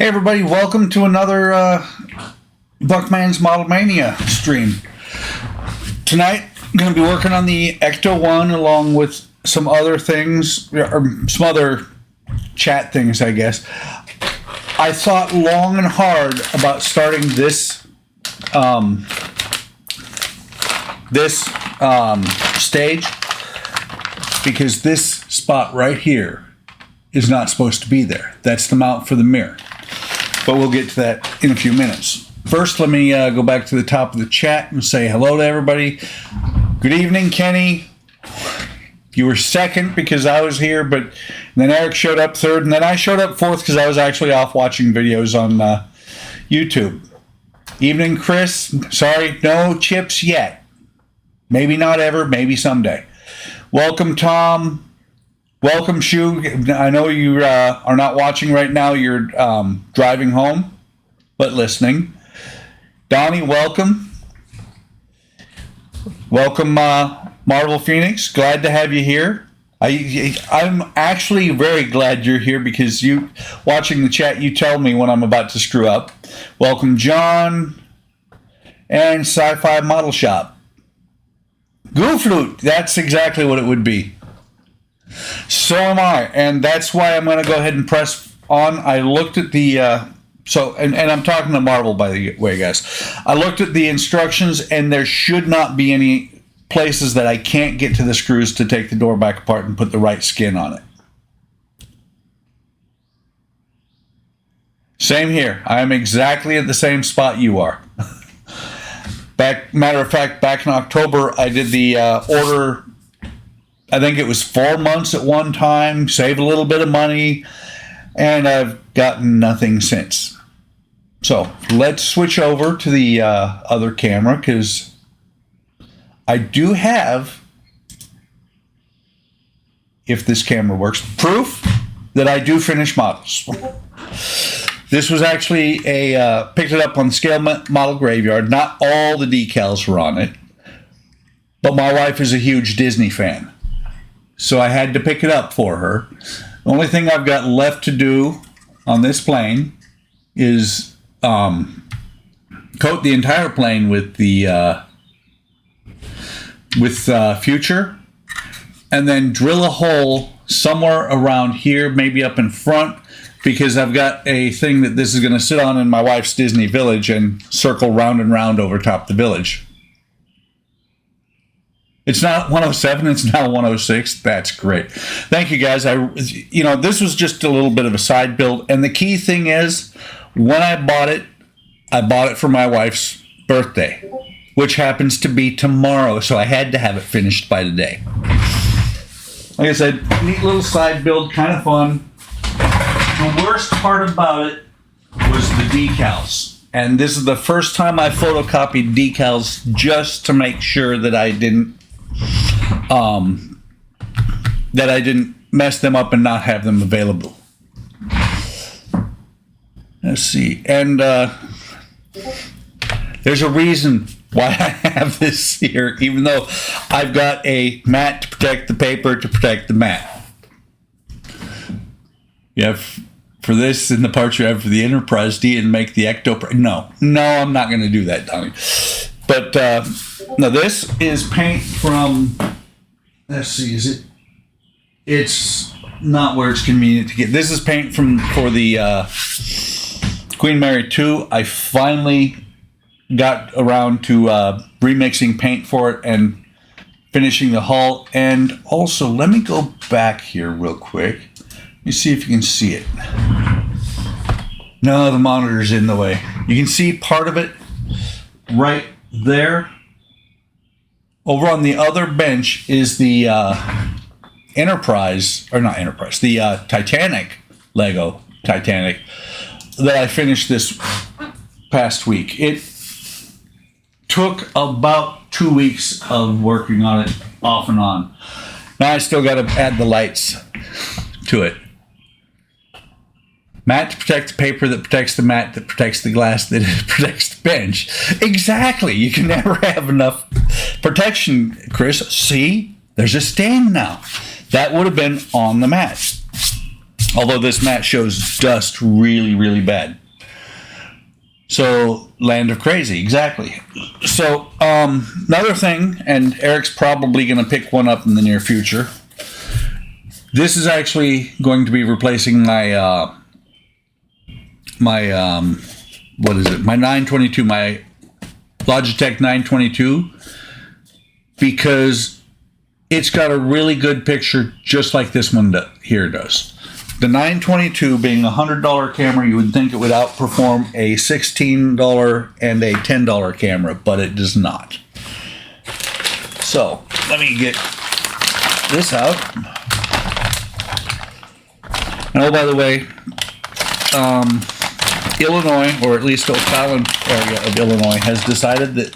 Hey everybody, welcome to another Buckman's Model Mania stream. Tonight, I'm going to be working on the Ecto 1 along with some other things, or some other chat things, I guess. I thought long and hard about starting this stage because this spot right here is not supposed to be there. That's the mount for the mirror. But we'll get to that in a few minutes. First, let me go back to the top of the chat and say hello to everybody. Good evening, Kenny. You were second because I was here, but then Eric showed up third, and then I showed up fourth because I was actually off watching videos on YouTube. Evening, Chris. Sorry, no chips yet. Maybe not ever, maybe someday. Welcome, Tom. Welcome, Shu. I know you are not watching right now. You're driving home, but listening. Donnie, welcome. Welcome, Marvel Phoenix. Glad to have you here. I'm actually very glad you're here because you, watching the chat, you tell me when I'm about to screw up. Welcome, John. And Sci-Fi Model Shop. Goo Flute. That's exactly what it would be. So am I, and that's why I'm going to go ahead and press on. I looked at the, and I'm talking to Marvel, by the way, guys. I looked at the instructions, and there should not be any places that I can't get to the screws to take the door back apart and put the right skin on it. Same here. I am exactly at the same spot you are. Matter of fact, back in October, I did the order. I think it was 4 months at one time, save a little bit of money, and I've gotten nothing since. So let's switch over to the other camera because I do have, if this camera works, proof that I do finish models. This was actually picked it up on the Scale Model Graveyard. Not all the decals were on it, but my wife is a huge Disney fan. So I had to pick it up for her. The only thing I've got left to do on this plane is coat the entire plane with the Future, and then drill a hole somewhere around here, maybe up in front, because I've got a thing that this is going to sit on in my wife's Disney Village and circle round and round over top the village. It's not 107, it's now 106. That's great. Thank you, guys. This was just a little bit of a side build. And the key thing is, when I bought it for my wife's birthday, which happens to be tomorrow. So I had to have it finished by today. Like I said, neat little side build, kind of fun. The worst part about it was the decals. And this is the first time I photocopied decals just to make sure that I didn't mess them up and not have them available. Let's see. And there's a reason why I have this here, even though I've got a mat to protect the paper to protect the mat. You have for this and the parts you have for the Enterprise D and make the Ecto. No, I'm not going to do that, Donnie. But now this is paint from, let's see, it's not where it's convenient to get. This is paint for the Queen Mary 2. I finally got around to remixing paint for it and finishing the hull. And also, let me go back here real quick. Let me see if you can see it. No, the monitor's in the way. You can see part of it right there. Over on the other bench is the the Titanic, Lego Titanic, that I finished this past week. It took about 2 weeks of working on it off and on. Now I still got to add the lights to it. Mat to protect the paper that protects the mat that protects the glass that protects the bench. Exactly. You can never have enough protection, Chris. See? There's a stain now. That would have been on the mat. Although this mat shows dust really, really bad. So, land of crazy, exactly. So, another thing, and Eric's probably going to pick one up in the near future. This is actually going to be replacing my my 922, my Logitech 922, because it's got a really good picture, just like this one here does. The 922 being a $100 camera, you would think it would outperform a $16 and a $10 camera, but it does not. So let me get this out. And oh, by the way, Illinois, or at least O'Fallon area of Illinois, has decided that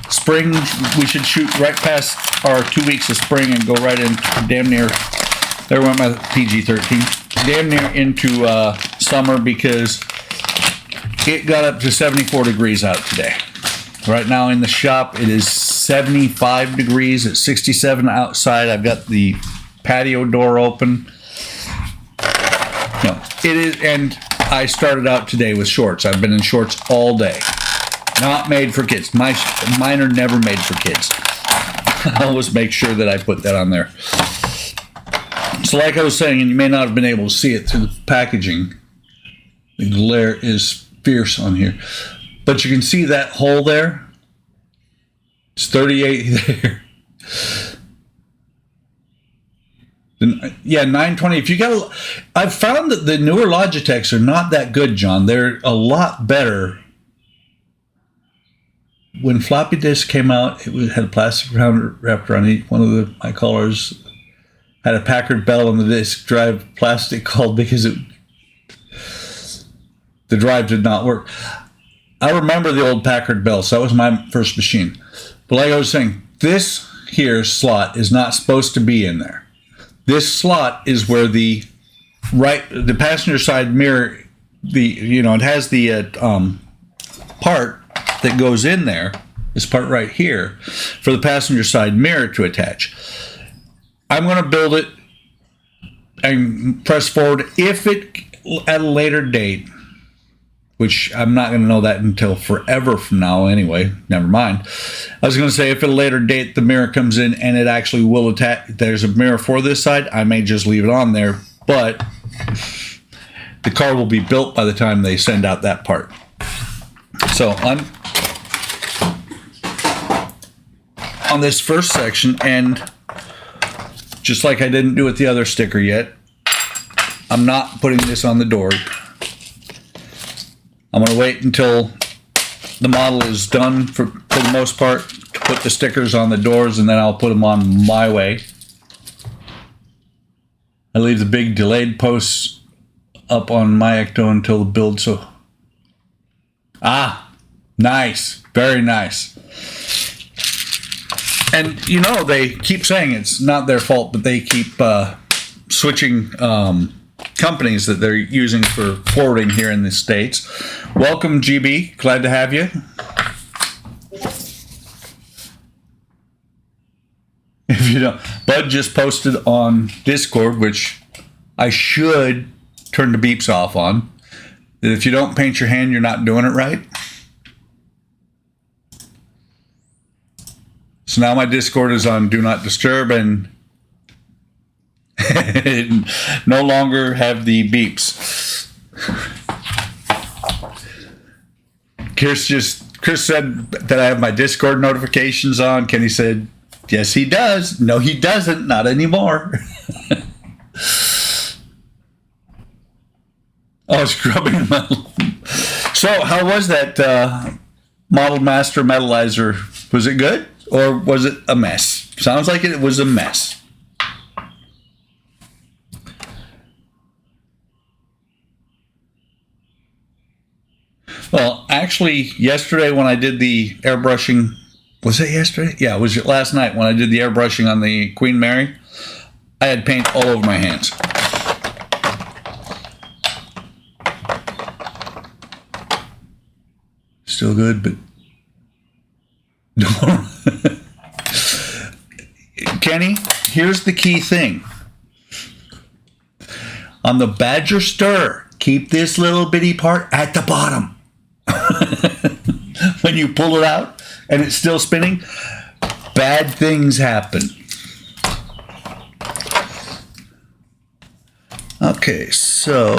spring, we should shoot right past our 2 weeks of spring and go right in damn near, there went my PG-13, damn near into summer, because it got up to 74 degrees out today. Right now in the shop, it is 75 degrees. It's 67 outside. I've got the patio door open. No, it is, and I started out today with shorts. I've been in shorts all day. Not made for kids. Mine are never made for kids. I always make sure that I put that on there. So like I was saying, and you may not have been able to see it through the packaging, the glare is fierce on here. But you can see that hole there. It's 38 there. Yeah, 920. If you got, I've found that the newer Logitechs are not that good, John. They're a lot better. When floppy disk came out, it had a plastic wrapped around each one of my collars. Had a Packard Bell on the disk drive, plastic called, because the drive did not work. I remember the old Packard Bell, so that was my first machine. But like I was saying, this here slot is not supposed to be in there. This slot is where the passenger side mirror, it has the part that goes in there, this part right here, for the passenger side mirror to attach. I'm going to build it and press forward. If it, at a later date, which I'm not going to know that until forever from now anyway, never mind. I was going to say, if at a later date the mirror comes in and it actually will attach, there's a mirror for this side, I may just leave it on there, but the car will be built by the time they send out that part. So on this first section, and just like I didn't do with the other sticker yet, I'm not putting this on the door. I'm going to wait until the model is done for the most part to put the stickers on the doors, and then I'll put them on my way. I leave the big delayed posts up on my Ecto until the build. So, nice, very nice. And they keep saying it's not their fault, but they keep switching companies that they're using for forwarding here in the States. Welcome, GB. Glad to have you. If you don't, Bud just posted on Discord, which I should turn the beeps off on, that if you don't paint your hand, you're not doing it right. So now my Discord is on Do Not Disturb, and no longer have the beeps. Chris said that I have my Discord notifications on. Kenny said, yes, he does. No, he doesn't. Not anymore. Scrubbing metal. So, how was that Model Master Metalizer? Was it good, or was it a mess? Sounds like it was a mess. Well, actually, yesterday when I did the airbrushing, was it yesterday? Yeah, it was last night when I did the airbrushing on the Queen Mary. I had paint all over my hands. Still good, but Kenny, here's the key thing. On the Badger stir, keep this little bitty part at the bottom. When you pull it out and it's still spinning, bad things happen. Okay, so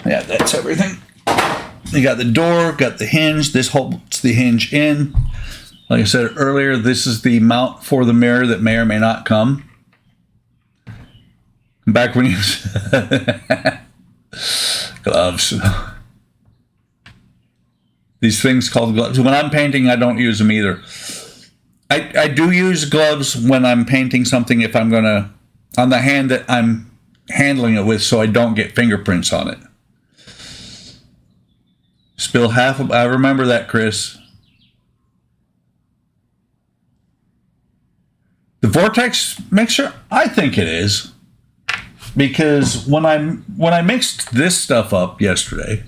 yeah, that's everything. You got the door, got the hinge. This holds the hinge in. Like I said earlier, this is the mount for the mirror that may or may not come. Back when you gloves. These things called gloves. When I'm painting, I don't use them either. I do use gloves when I'm painting something if I'm gonna on the hand that I'm handling it with, so I don't get fingerprints on it. Spill half of, I remember that, Chris. The vortex mixer, I think it is, because when I mixed this stuff up yesterday,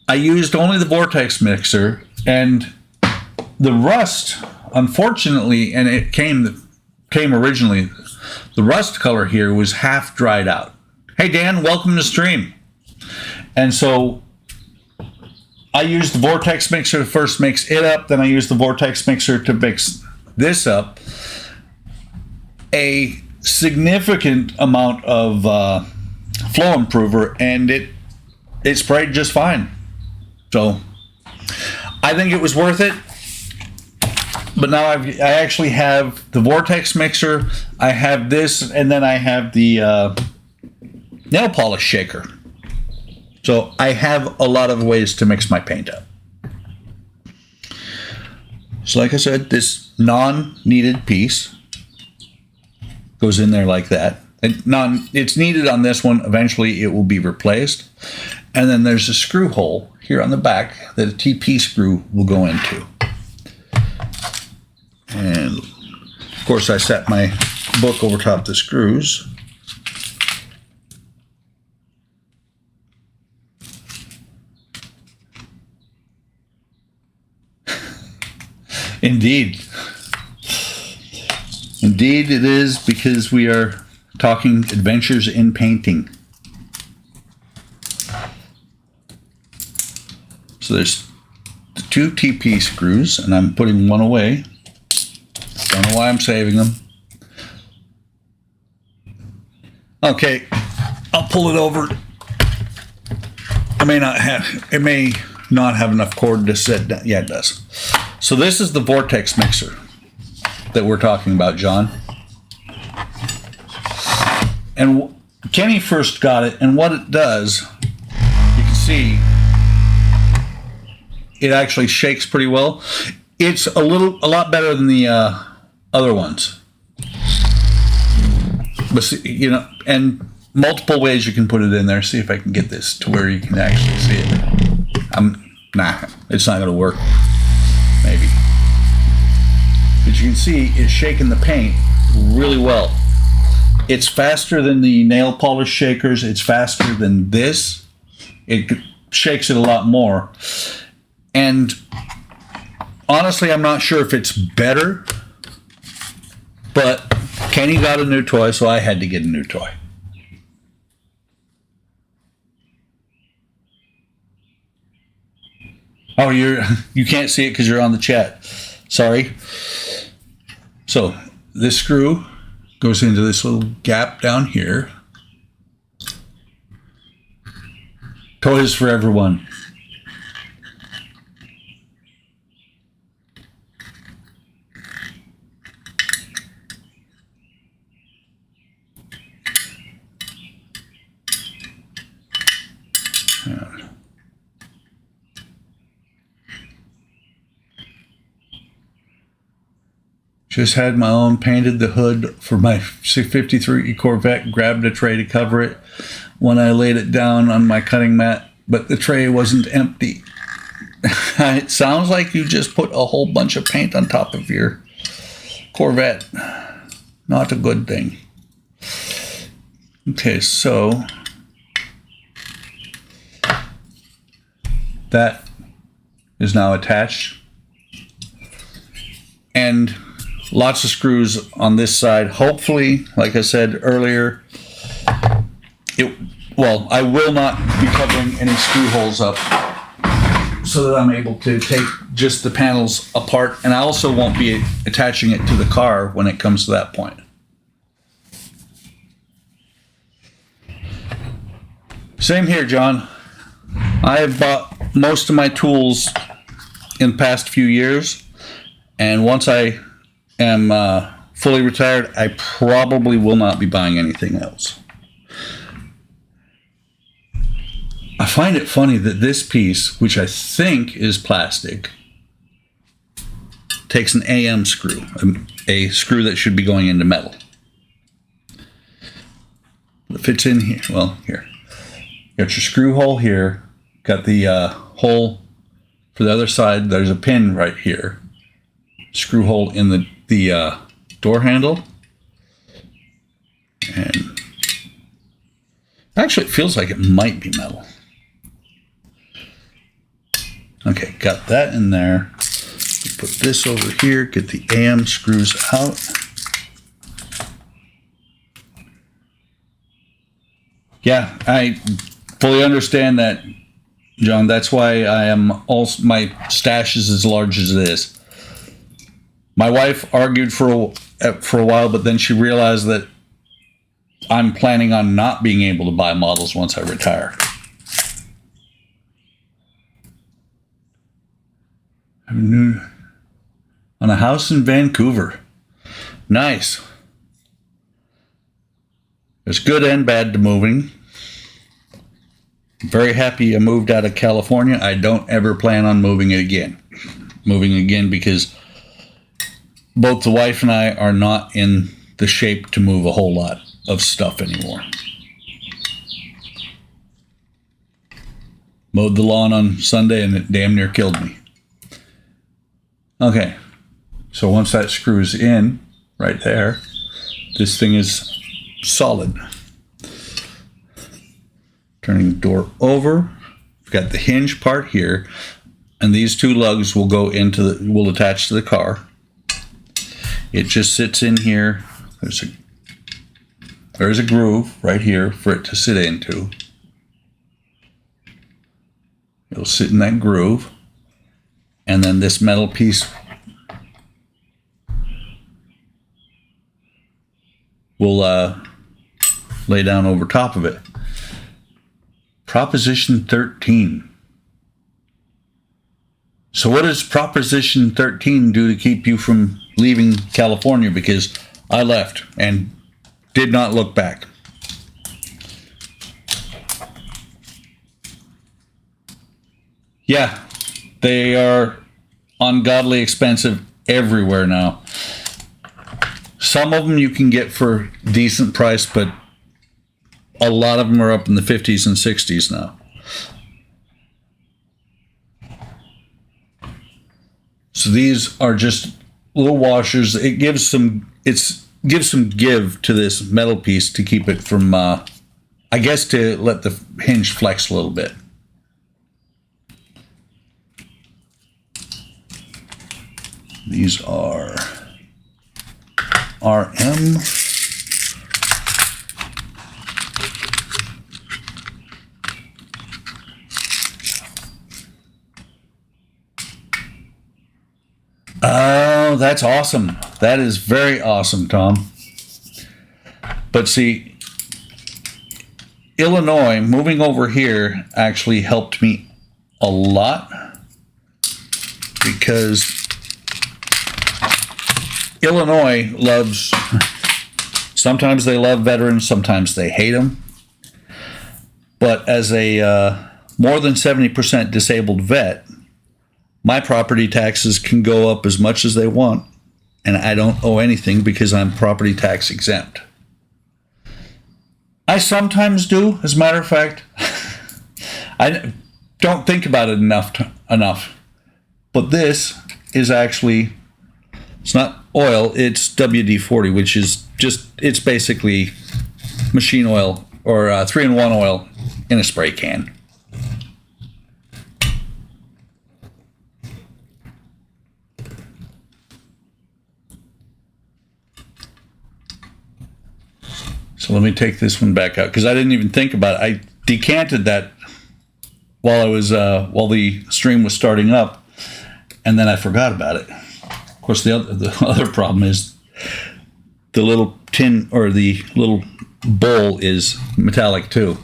I used only the vortex mixer, and the rust, unfortunately, and it came originally, the rust color here was half dried out. Hey Dan, welcome to stream. And so I used the vortex mixer to first mix it up, then I used the vortex mixer to mix this up. A significant amount of flow improver, and it sprayed just fine. So I think it was worth it. But now I actually have the vortex mixer, I have this, and then I have the nail polish shaker. So I have a lot of ways to mix my paint up. So like I said, this non-kneaded piece goes in there like that. It's needed on this one. Eventually it will be replaced. And then there's a screw hole here on the back that a TP screw will go into. And of course I set my book over top the screws. Indeed. Indeed it is, because we are talking adventures in painting. So there's the two TP screws, and I'm putting one away. Don't know why I'm saving them. Okay, I'll pull it over. It may not have enough cord to set down. Yeah, it does. So this is the vortex mixer that we're talking about, John. And Kenny first got it, and what it does, you can see, it actually shakes pretty well. It's a lot better than the other ones. But see, and multiple ways you can put it in there. See if I can get this to where you can actually see it. Nah, it's not going to work. Maybe. But you can see it's shaking the paint really well. It's faster than the nail polish shakers. It's faster than this. It shakes it a lot more. And honestly, I'm not sure if it's better, but Kenny got a new toy, so I had to get a new toy. Oh, you can't see it because you're on the chat. Sorry. So this screw goes into this little gap down here. Toys for everyone. Just had my own, painted the hood for my 653 Corvette, grabbed a tray to cover it when I laid it down on my cutting mat, but the tray wasn't empty. It sounds like you just put a whole bunch of paint on top of your Corvette. Not a good thing. Okay, so that is now attached. And lots of screws on this side. Hopefully, like I said earlier, I will not be covering any screw holes up so that I'm able to take just the panels apart, and I also won't be attaching it to the car when it comes to that point. Same here, John. I have bought most of my tools in the past few years, and once I am fully retired, I probably will not be buying anything else. I find it funny that this piece, which I think is plastic, takes an AM screw, a screw that should be going into metal. It fits in here. Well, here. Got your screw hole here. Got the hole for the other side. There's a pin right here. Screw hole in the door handle. And actually, it feels like it might be metal. Okay, got that in there. Put this over here, get the AM screws out. Yeah, I fully understand that, John. That's why I am also, my stash is as large as it is. My wife argued for a while, but then she realized that I'm planning on not being able to buy models once I retire. On a house in Vancouver. Nice. There's good and bad to moving. I'm very happy I moved out of California. I don't ever plan on moving again because both the wife and I are not in the shape to move a whole lot of stuff anymore. Mowed the lawn on Sunday and it damn near killed me. Okay, so once that screws in right there, this thing is solid. Turning the door over, we've got the hinge part here, and these two lugs will go will attach to the car. It just sits in here. There's a groove right here for it to sit into. It'll sit in that groove. And then this metal piece will lay down over top of it. Proposition 13. So what does Proposition 13 do to keep you from leaving California? Because I left and did not look back. Yeah. They are ungodly expensive everywhere now. Some of them you can get for a decent price, but a lot of them are up in the 50s and 60s now. So these are just little washers. It gives some give to this metal piece to keep it from, I guess, to let the hinge flex a little bit. These are RM. Oh, that's awesome. That is very awesome, Tom. But see, Illinois, moving over here actually helped me a lot because Illinois loves, sometimes they love veterans, sometimes they hate them. But as a more than 70% disabled vet, my property taxes can go up as much as they want, and I don't owe anything because I'm property tax exempt. I sometimes do, as a matter of fact. I don't think about it enough. But this is actually, it's not oil, it's WD-40, which is just, it's basically machine oil or 3-in-1 oil in a spray can. So let me take this one back out because I didn't even think about it. I decanted that while while the stream was starting up, and then I forgot about it. Of course, the other problem is the little tin or the little bowl is metallic too.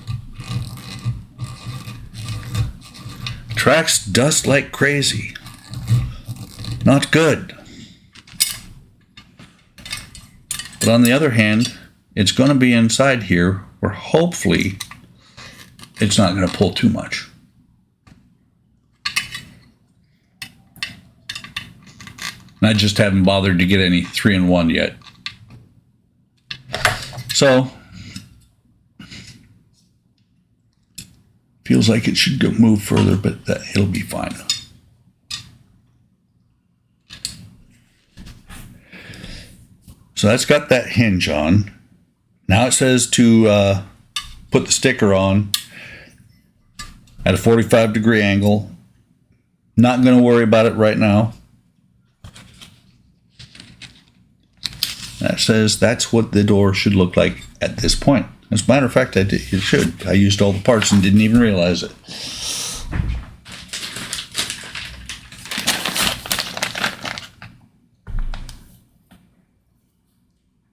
Tracks dust like crazy. Not good. But on the other hand, it's going to be inside here where hopefully it's not going to pull too much. And I just haven't bothered to get any 3-in-1 yet. So, feels like it should move further, but it'll be fine. So that's got that hinge on. Now it says to put the sticker on at a 45-degree angle. Not going to worry about it right now. That says that's what the door should look like at this point. As a matter of fact, it should. I used all the parts and didn't even realize it.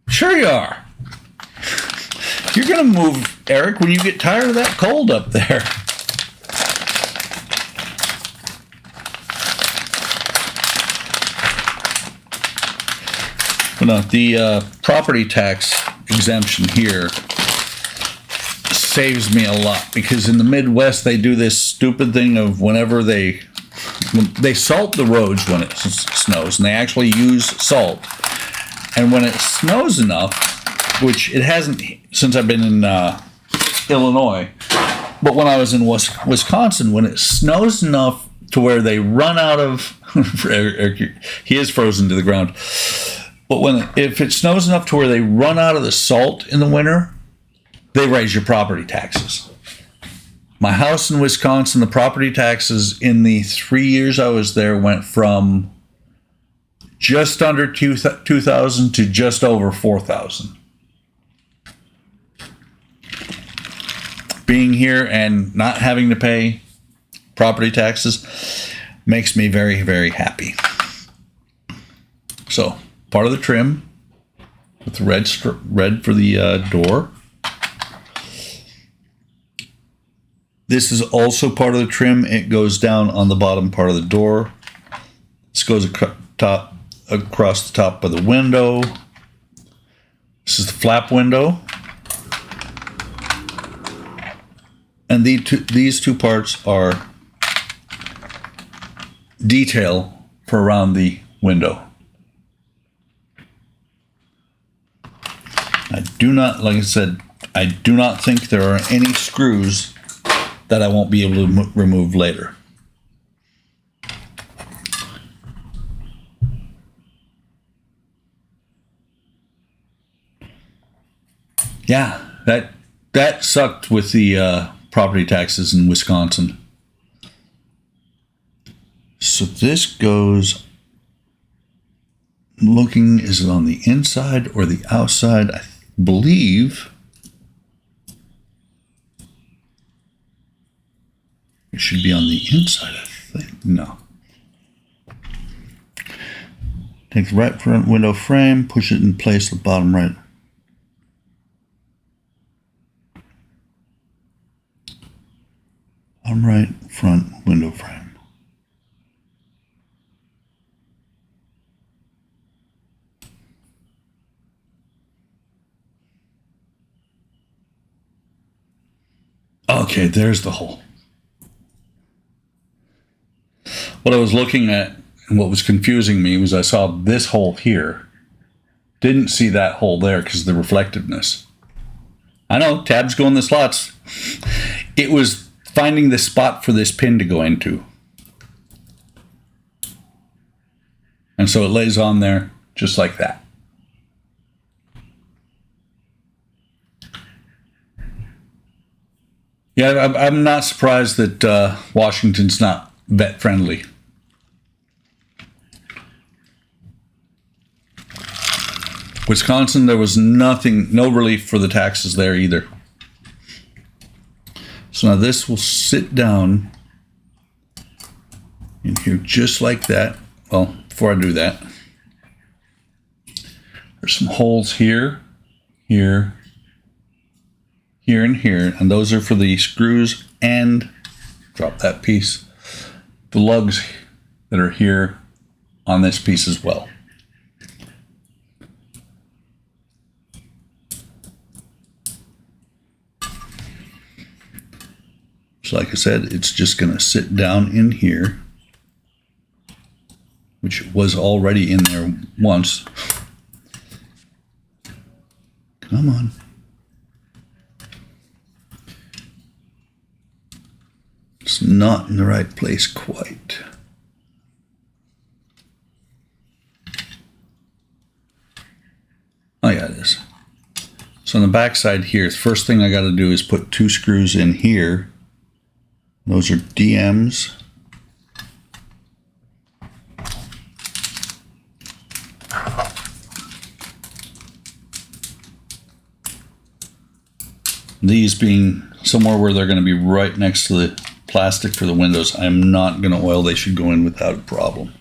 Sure you are. You're going to move, Eric, when you get tired of that cold up there. But no, the property tax exemption here saves me a lot because in the Midwest they do this stupid thing of whenever they salt the roads when it snows, and they actually use salt. And when it snows enough, which it hasn't since I've been in Illinois, but when I was in Wisconsin, when it snows enough to where they run out of, he is frozen to the ground, but if it snows enough to where they run out of the salt in the winter, they raise your property taxes. My house in Wisconsin, the property taxes in the 3 years I was there went from just under 2,000 to just over 4,000. Being here and not having to pay property taxes makes me very, very happy. So, part of the trim with the red for the door. This is also part of the trim. It goes down on the bottom part of the door. This goes across the top of the window. This is the flap window. And these two parts are detail for around the window. I do not, like I said, I do not think there are any screws that I won't be able to remove later. Yeah, that sucked with the property taxes in Wisconsin. So this goes, looking, is it on the inside or the outside? I believe it should be on the inside, I think. No. Take the right front window frame, push it in place, the bottom right. Bottom right front window frame. Okay, there's the hole. What I was looking at and what was confusing me was I saw this hole here. Didn't see that hole there because of the reflectiveness. I know, tabs go in the slots. It was finding the spot for this pin to go into. And so it lays on there just like that. Yeah, I'm not surprised that Washington's not vet friendly. Wisconsin, there was nothing, no relief for the taxes there either. So now this will sit down in here just like that. Well, before I do that, there's some holes here, here, here, and here, and those are for the screws and, drop that piece, the lugs that are here on this piece as well. So like I said, it's just going to sit down in here, which was already in there once. Come on. It's not in the right place quite. Oh yeah, it is. So on the back side here, the first thing I got to do is put 2 screws in here. Those are DMs. These being somewhere where they're going to be right next to the plastic for the windows. I'm not going to oil. They should go in without a problem.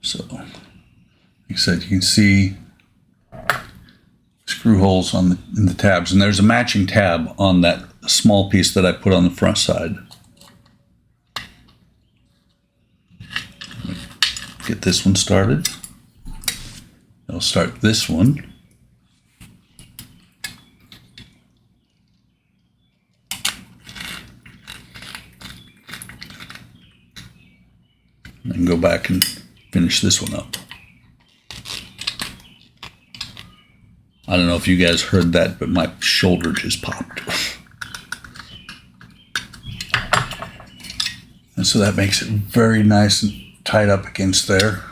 So, like I said, you can see screw holes on in the tabs, and there's a matching tab on that small piece that I put on the front side. Get this one started. I'll start this one. And go back and finish this one up. I don't know if you guys heard that, but my shoulder just popped. And so that makes it very nice and tight up against there.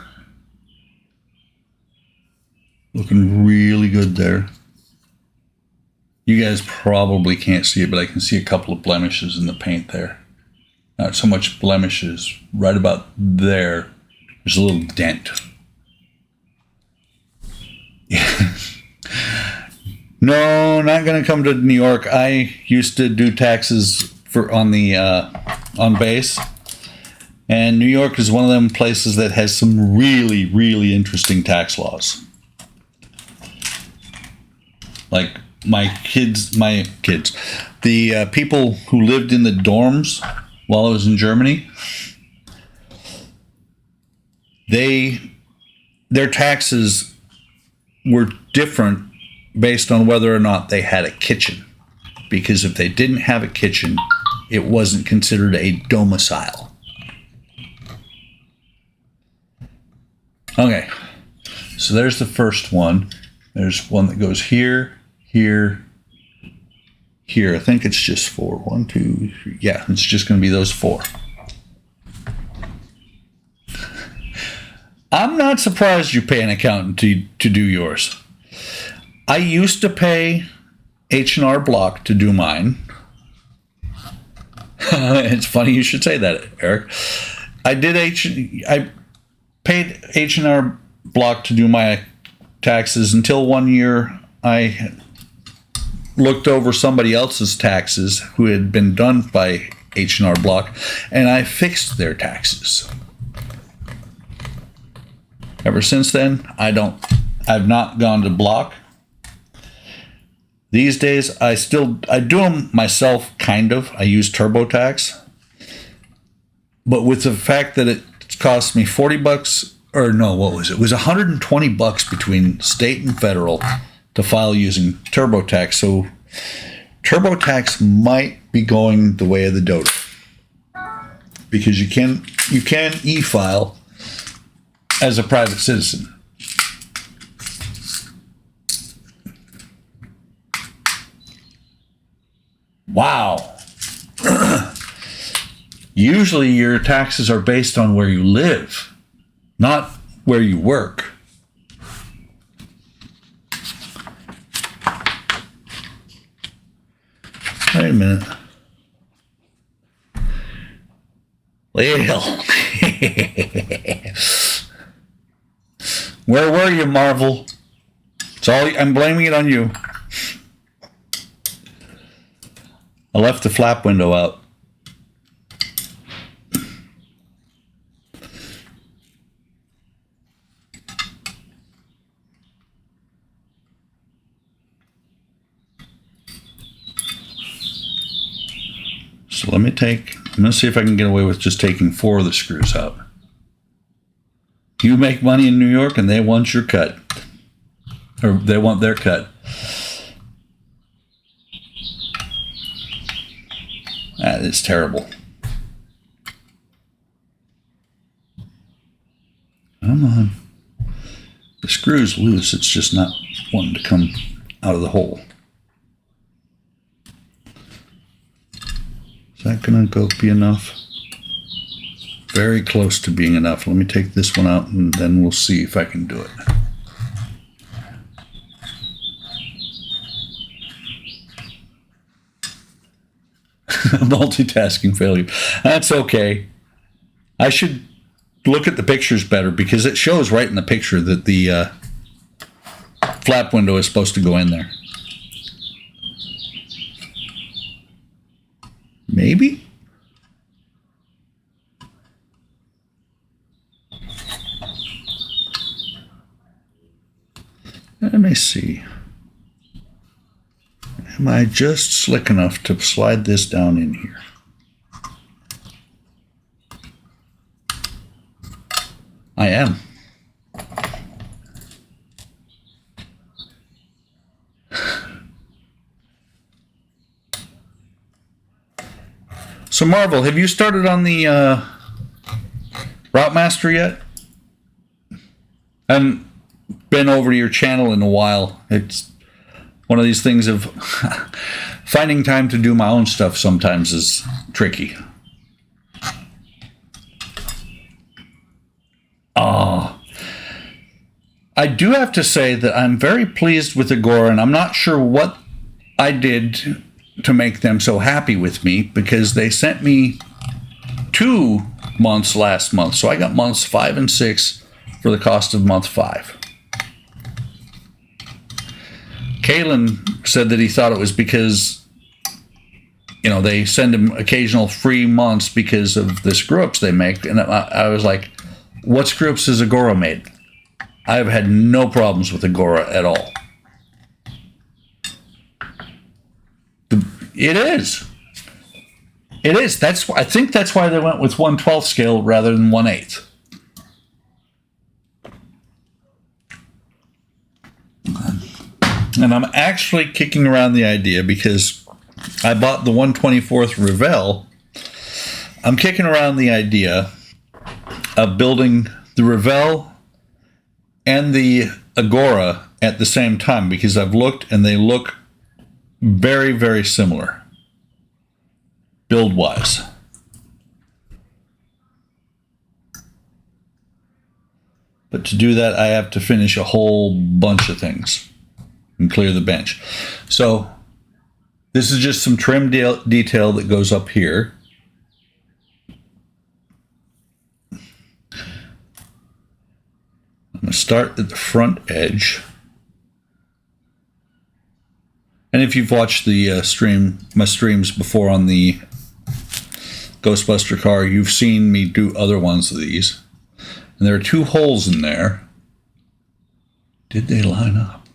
Looking really good there. You guys probably can't see it, but I can see a couple of blemishes in the paint there. Not so much blemishes, right about there. There's a little dent. No, not going to come to New York. I used to do taxes on base, and New York is one of them places that has some really, really interesting tax laws. Like the people who lived in the dorms while I was in Germany, their taxes were different based on whether or not they had a kitchen. Because if they didn't have a kitchen, it wasn't considered a domicile. Okay, so there's the first one. There's one that goes here, here, here. I think it's just 4. 1, 2, 3. Yeah, it's just going to be those 4. I'm not surprised you pay an accountant to do yours. I used to pay H&R Block to do mine. It's funny you should say that, Eric. I paid H&R Block to do my taxes until one year I looked over somebody else's taxes who had been done by H&R Block, and I fixed their taxes. Ever since then, I've not gone to Block. These days, I do them myself, kind of. I use TurboTax. But with the fact that it cost me $40, or no, what was it? It was $120 between state and federal to file using TurboTax. So TurboTax might be going the way of the dodo. Because you can e-file as a private citizen. Wow. Usually your taxes are based on where you live, not where you work. Wait a minute. Well, where were you, Marvel? It's all I'm blaming it on you. I left the flap window out. So I'm going to see if I can get away with just taking 4 of the screws out. You make money in New York and they want your cut. Or they want their cut. That is terrible. Come on. The screw's loose, it's just not wanting to come out of the hole. Is that going to be enough? Very close to being enough. Let me take this one out and then we'll see if I can do it. Multitasking failure. That's okay. I should look at the pictures better because it shows right in the picture that the flap window is supposed to go in there. Maybe? Let me see. Am I just slick enough to slide this down in here? I am. So Marvel, have you started on the Route Master yet? I haven't been over to your channel in a while. It's one of these things of finding time to do my own stuff sometimes is tricky. I do have to say that I'm very pleased with Agora, and I'm not sure what I did to make them so happy with me because they sent me 2 months last month. So I got months 5 and 6 for the cost of month 5. Kalen said that he thought it was because, you know, they send him occasional free months because of the screw-ups they make. And I was like, what screw-ups has Agora made? I've had no problems with Agora at all. It is. It is. I think that's why they went with 1/12 scale rather than 1/8. And I'm actually kicking around the idea because I bought the 1/24 Revell. I'm kicking around the idea of building the Revell and the Agora at the same time because I've looked and they look very, very similar build-wise. But to do that, I have to finish a whole bunch of things and clear the bench. So this is just some trim detail that goes up here. I'm going to start at the front edge. And if you've watched the my streams before on the Ghostbuster car, you've seen me do other ones of these. And there are 2 holes in there. Did they line up?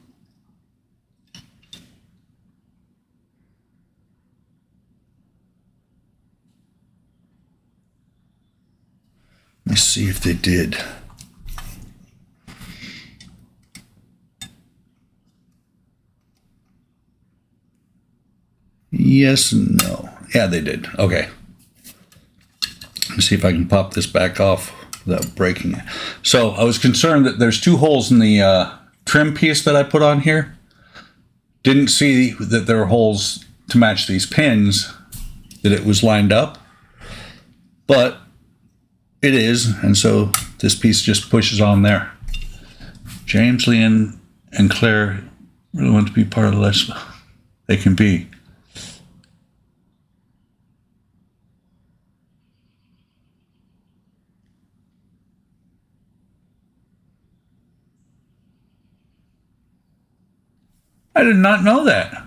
Let me see if they did. Yes and no. Yeah, they did. Okay. Let's see if I can pop this back off without breaking it. So I was concerned that there's 2 holes in the trim piece that I put on here. Didn't see that there were holes to match these pins, that it was lined up. But it is, and so this piece just pushes on there. James, Leanne, and Claire really want to be part of the lesson. They can be. I did not know that.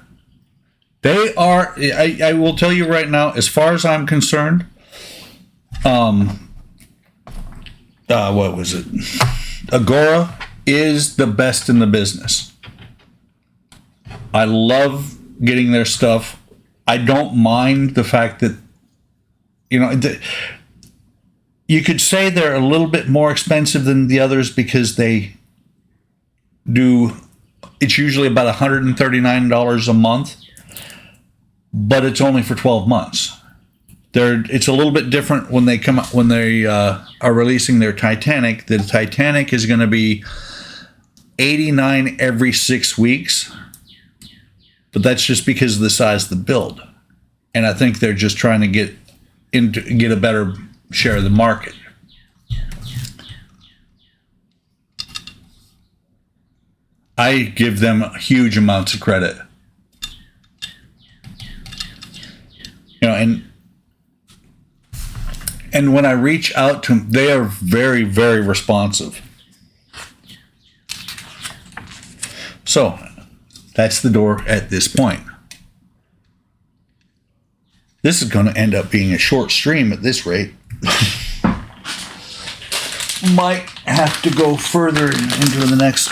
They are, I will tell you right now, as far as I'm concerned, what was it? Agora is the best in the business. I love getting their stuff. I don't mind the fact that, you could say they're a little bit more expensive than the others because they do, it's usually about $139 a month, but it's only for 12 months. It's a little bit different when they come up, when they are releasing their Titanic. The Titanic is going to be $89 every 6 weeks, but that's just because of the size of the build, and I think they're just trying to get a better share of the market. I give them huge amounts of credit, and when I reach out to them, they are very, very responsive. So that's the door at this point. This is going to end up being a short stream at this rate. Might have to go further into the next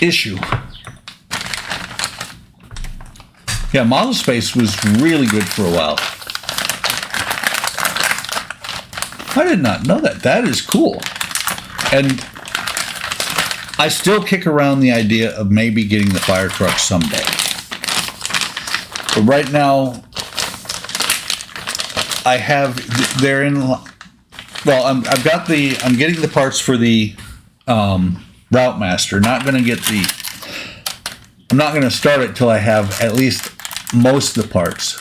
issue. Yeah, Model Space was really good for a while. I did not know that. That is cool. And I still kick around the idea of maybe getting the fire truck someday. But right now, I have, they're in, well, I'm getting the parts for the Route Master. I'm not going to start it till I have at least most of the parts.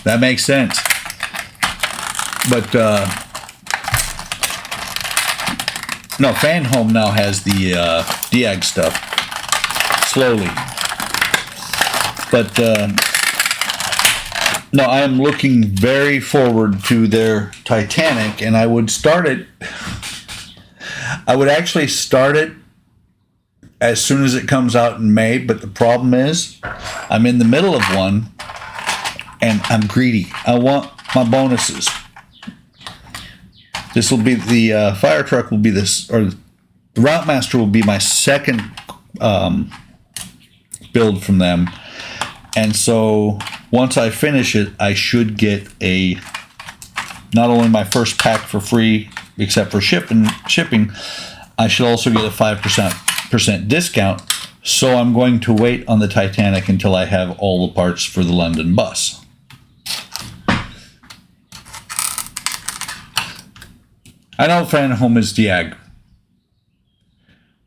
That makes sense. But no, Fan Home now has the Diag stuff slowly. But no, I am looking very forward to their Titanic, and I would actually start it as soon as it comes out in May, but the problem is I'm in the middle of one and I'm greedy. I want my bonuses. This will be the fire truck will be this, or the Route Master will be my second build from them. And so once I finish it, I should get not only my first pack for free, except for shipping, I should also get a 5% discount. So I'm going to wait on the Titanic until I have all the parts for the London bus. I know Fan Home is Diag.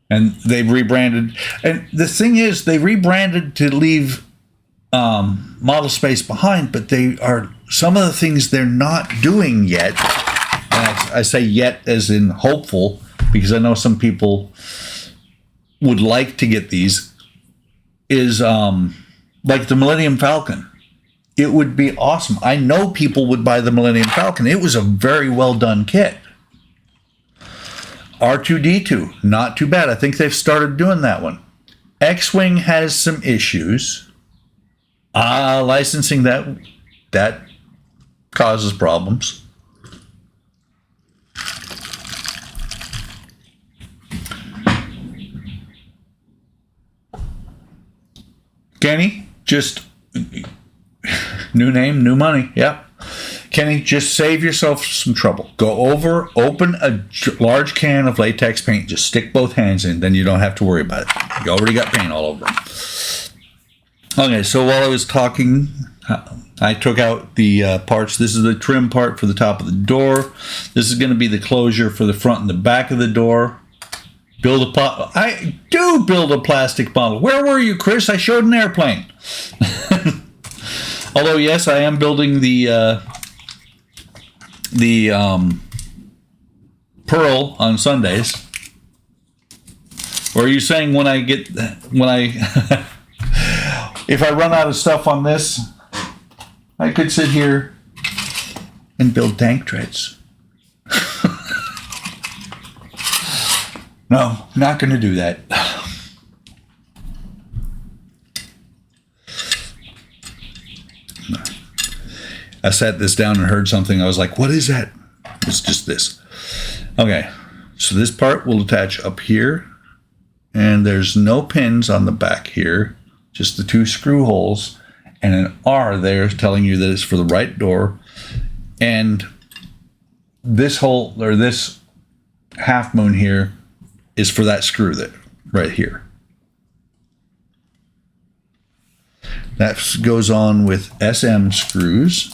And they've rebranded. And the thing is, they rebranded to leave Model Space behind, but some of the things they're not doing yet, and I say yet as in hopeful, because I know some people would like to get these, is like the Millennium Falcon. It would be awesome. I know people would buy the Millennium Falcon. It was a very well done kit. R2-D2, not too bad. I think they've started doing that one. X-Wing has some issues. Licensing that causes problems. Kenny, just new name, new money. Yep. Kenny, just save yourself some trouble. Go over, open a large can of latex paint, just stick both hands in, then you don't have to worry about it. You already got paint all over them. Okay, so while I was talking, I took out the parts. This is the trim part for the top of the door. This is going to be the closure for the front and the back of the door. Build a pot. I do build a plastic model. Where were you, Chris? I showed an airplane. Although, yes, I am building the Pearl on Sundays. Or are you saying when I if I run out of stuff on this, I could sit here and build tank treads? No, not going to do that. I sat this down and heard something. I was like, what is that? It's just this. Okay, so this part will attach up here. And there's no pins on the back here. Just the 2 screw holes. And an R there telling you that it's for the right door. And this hole, or this half moon here, is for that screw that right here. That goes on with SM screws.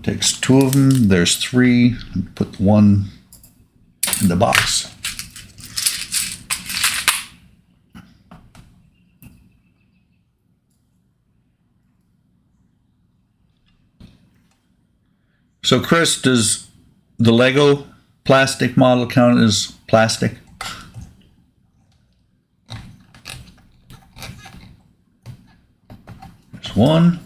Takes 2 of them. There's 3. Put 1 in the box. So, Chris, does the Lego plastic model count as plastic? There's 1.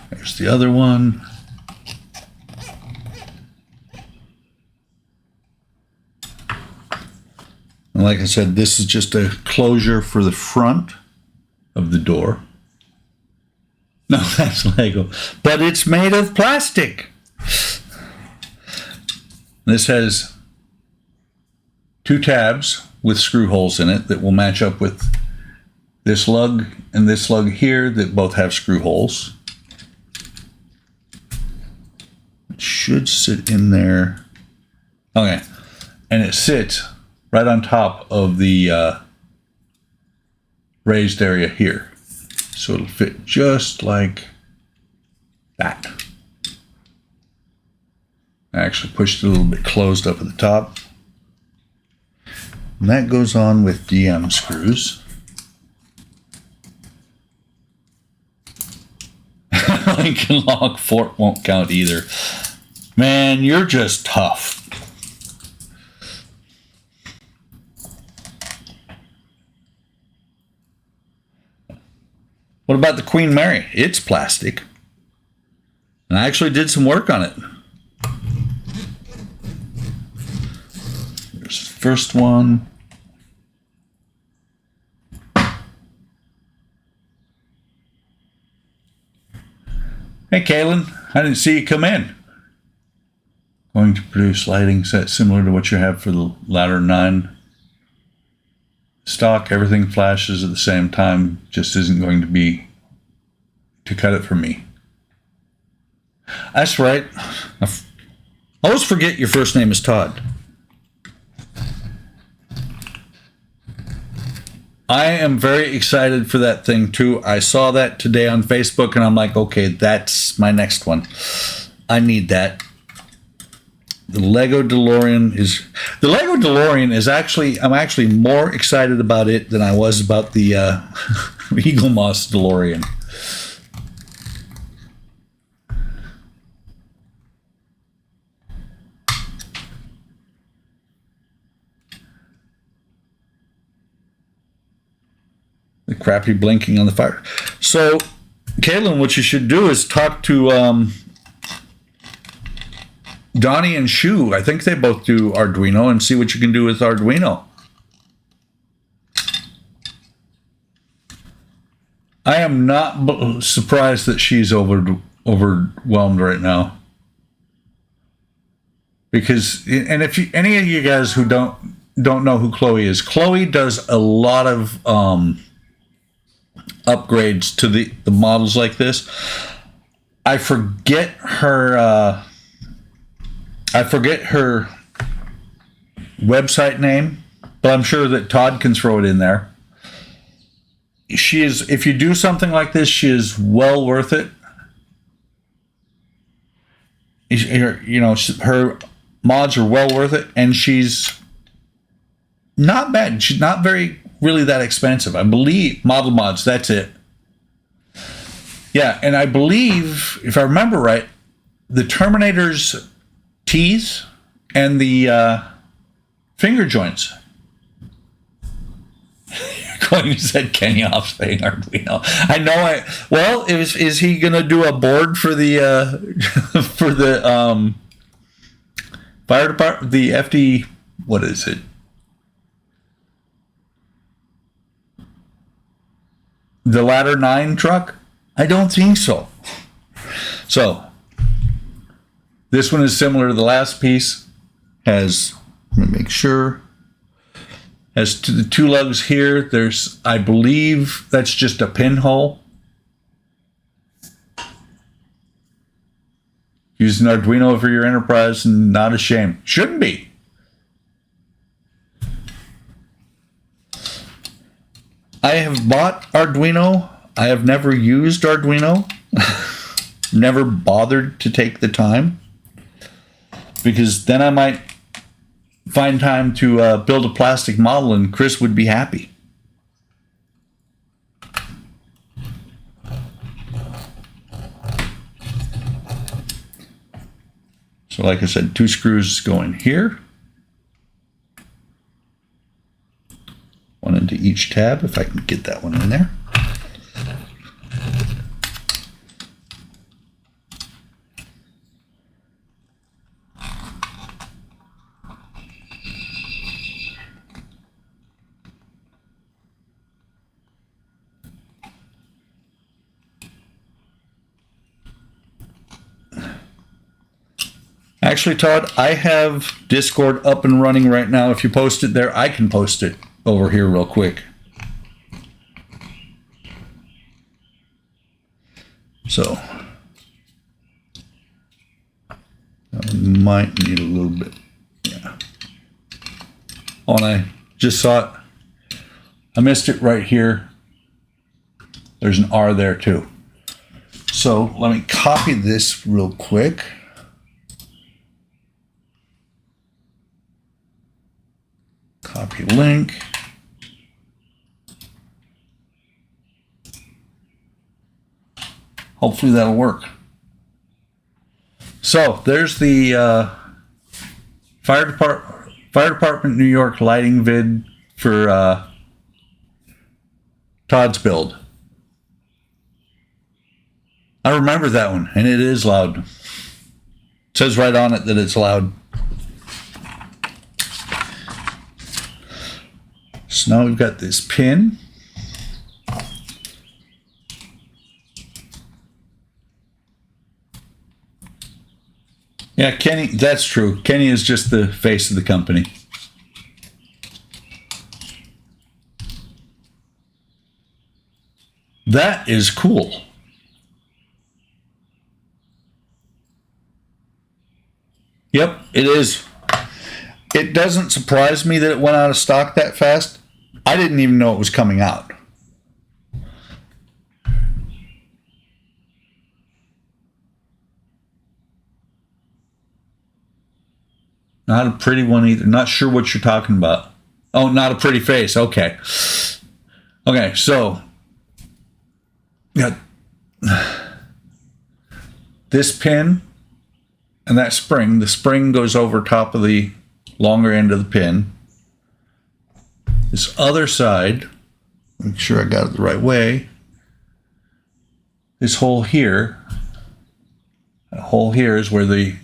There's the other one. And like I said, this is just a closure for the front of the door. No, that's Lego. But it's made of plastic. This has 2 tabs with screw holes in it that will match up with this lug and this lug here that both have screw holes. It should sit in there. Okay. And it sits right on top of the raised area here. So it'll fit just like that. I actually pushed it a little bit closed up at the top. And that goes on with DM screws. Lincoln Log Fort won't count either. Man, you're just tough. What about the Queen Mary? It's plastic. And I actually did some work on it. There's the first one. Hey, Kaylin, I didn't see you come in. Going to produce lighting set similar to what you have for the Ladder 9. Stock, everything flashes at the same time, just isn't going to be to cut it for me. That's right. I always forget your first name is Todd. I am very excited for that thing too. I saw that today on Facebook and I'm like, okay, that's my next one. I need that. The Lego DeLorean is actually, I'm actually more excited about it than I was about the Eaglemoss DeLorean. The crappy blinking on the fire. So, Caitlin, what you should do is talk to Donnie and Shu. I think they both do Arduino, and see what you can do with Arduino. I am not surprised that she's overwhelmed right now. Because, and if you, any of you guys who don't know who Chloe is, Chloe does a lot of upgrades to the models like this. I forget her website name, but I'm sure that Todd can throw it in there. She is, if you do something like this, she is well worth it. You know, her mods are well worth it, and she's not bad. She's not really that expensive. I believe model mods, that's it. Yeah, and I believe, if I remember right, the Terminator's teeth and the finger joints. You said Kenny off saying Arduino. I know. Well, is he gonna do a board for the for the fire department? The FD, what is it? The Ladder 9 truck? I don't think so. So this one is similar to the last piece. Has, let me make sure. As to the two lugs here, there's, I believe that's just a pinhole. Use an Arduino for your enterprise and not a shame. Shouldn't be. I have bought Arduino. I have never used Arduino. Never bothered to take the time. Because then I might find time to build a plastic model and Chris would be happy. So like I said, 2 screws go in here. 1 into each tab, if I can get that one in there. Actually, Todd, I have Discord up and running right now. If you post it there, I can post it over here real quick. So, I might need a little bit. Yeah. Oh, and I just saw it. I missed it right here. There's an R there too. So let me copy this real quick. Copy link. Hopefully that'll work. So there's the fire department New York lighting vid for Todd's build. I remember that one, and it is loud. It says right on it that it's loud. So now we've got this pin. Yeah, Kenny, that's true. Kenny is just the face of the company. That is cool. Yep, it is. It doesn't surprise me that it went out of stock that fast. I didn't even know it was coming out. Not a pretty one either. Not sure what you're talking about. Oh, not a pretty face. Okay. Okay, so got this pin and that spring. The spring goes over top of the longer end of the pin. This other side, make sure I got it the right way. This hole here, that hole here is where the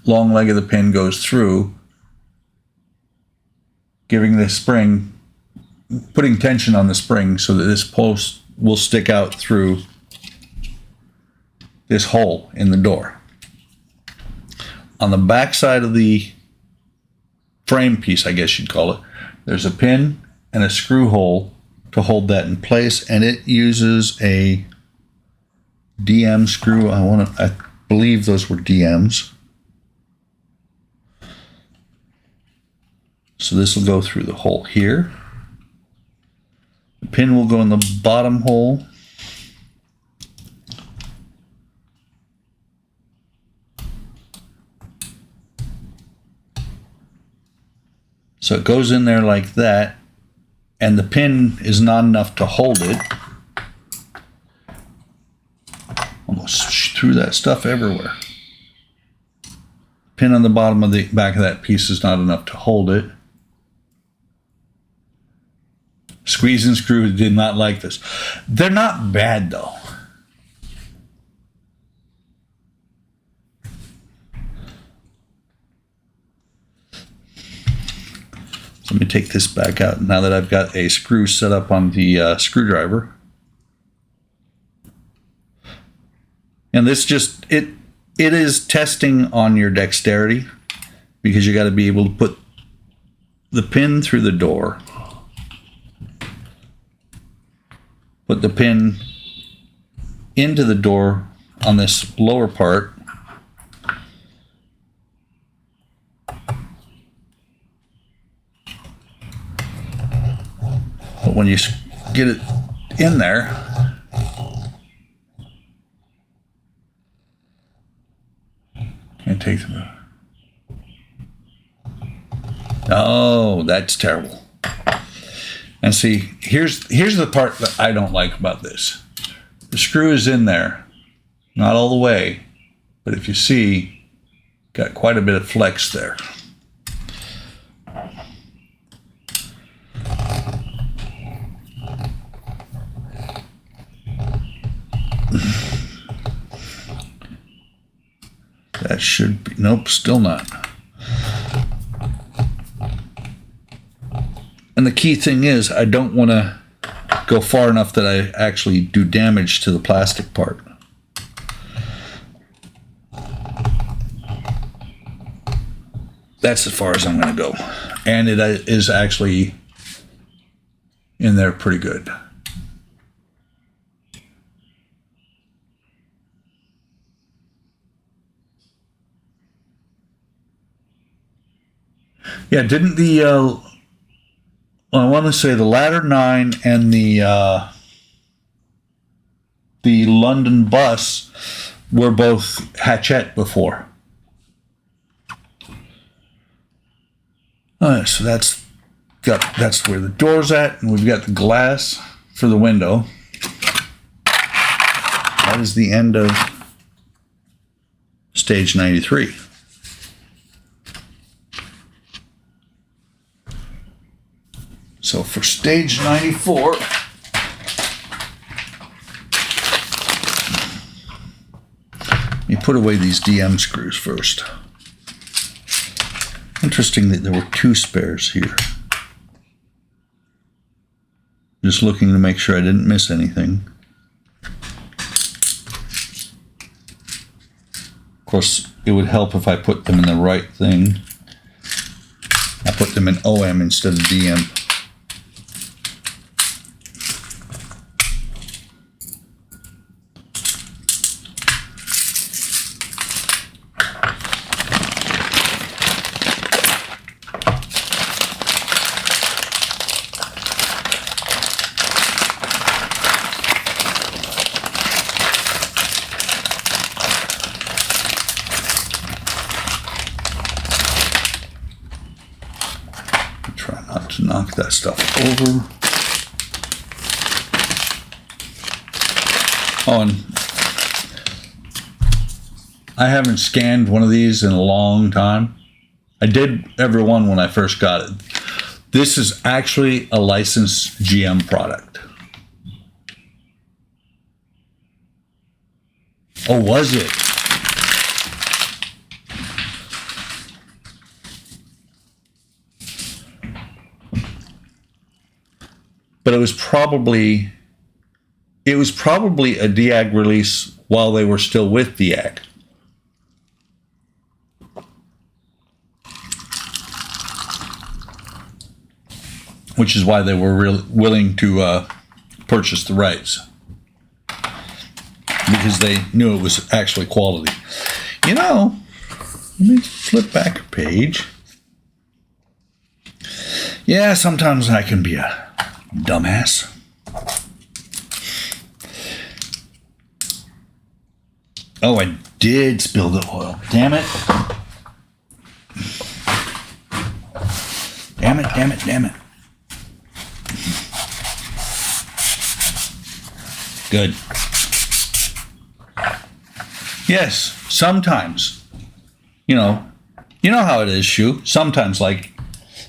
long leg of the pin goes through, giving the spring, putting tension on the spring so that this post will stick out through this hole in the door. On the back side of the frame piece, I guess you'd call it, there's a pin and a screw hole to hold that in place, and it uses a DM screw. I believe those were DMs. So this will go through the hole here. The pin will go in the bottom hole. So it goes in there like that, and the pin is not enough to hold it. Almost threw that stuff everywhere. Pin on the bottom of the back of that piece is not enough to hold it. Squeeze and screw did not like this. They're not bad though. So let me take this back out now that I've got a screw set up on the screwdriver. And this just, it is testing on your dexterity, because you got to be able to put the pin through the door, put the pin into the door on this lower part, but when you get it in there, and take them. Oh, that's terrible. And see, here's the part that I don't like about this. The screw is in there, not all the way, but if you see, got quite a bit of flex there. That should be, nope, still not. And the key thing is, I don't want to go far enough that I actually do damage to the plastic part. That's as far as I'm going to go. And it is actually in there pretty good. Yeah, didn't the, I want to say the Ladder 9 and the London bus were both hatchette before. All right, so that's where the door's at, and we've got the glass for the window. That is the end of stage 93. So for stage 94, let me put away these DM screws first. Interesting that there were 2 spares here. Just looking to make sure I didn't miss anything. Of course, it would help if I put them in the right thing. I put them in OM instead of DM. To knock that stuff over. Oh, and I haven't scanned one of these in a long time. I did every one when I first got it. This is actually a licensed GM product. Oh, was it? But it was probably a Diag release while they were still with Diag. which is why they were willing to purchase the rights, because they knew it was actually quality. You know, let me flip back a page. Yeah, sometimes I can be a dumbass. Oh, I did spill the oil. Damn it. Damn it, damn it, damn it. Good. Yes, sometimes. You know how it is, Shu. Sometimes, like,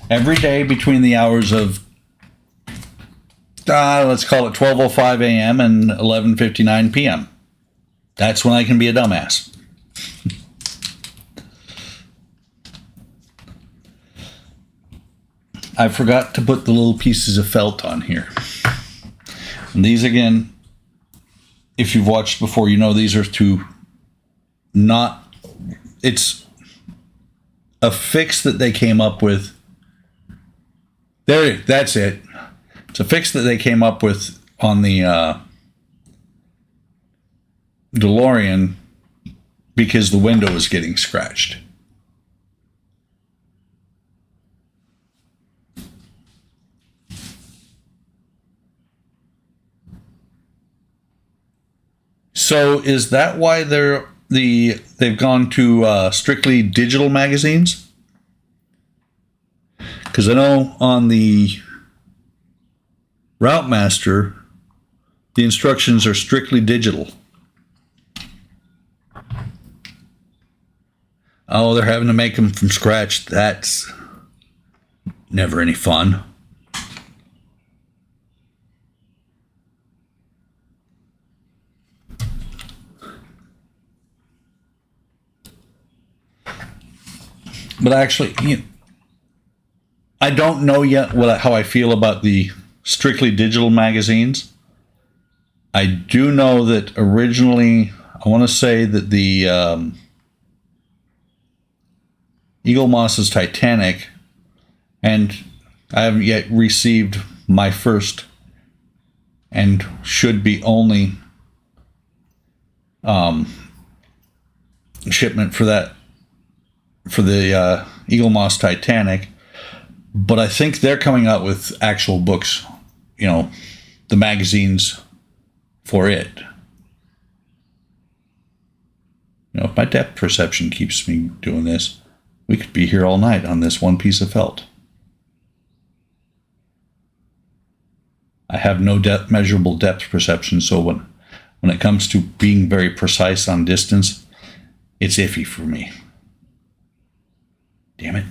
every day between the hours of, let's call it 12:05 a.m. and 11:59 p.m. That's when I can be a dumbass. I forgot to put the little pieces of felt on here. And these, again, if you've watched before, you know these are it's a fix that they came up with. That's it. It's a fix that they came up with on the DeLorean because the window was getting scratched. So is that why they've gone to strictly digital magazines? Because I know on the Route Master, the instructions are strictly digital. Oh, they're having to make them from scratch. That's never any fun. But actually, I don't know yet how I feel about the strictly digital magazines. I do know that originally, I want to say that the Eaglemoss's Titanic, and I haven't yet received my first and should be only shipment for the Eaglemoss Titanic, but I think they're coming out with actual books, the magazines for it. If my depth perception keeps me doing this, we could be here all night on this one piece of felt. I have no measurable depth perception, so when it comes to being very precise on distance, it's iffy for me. Damn it.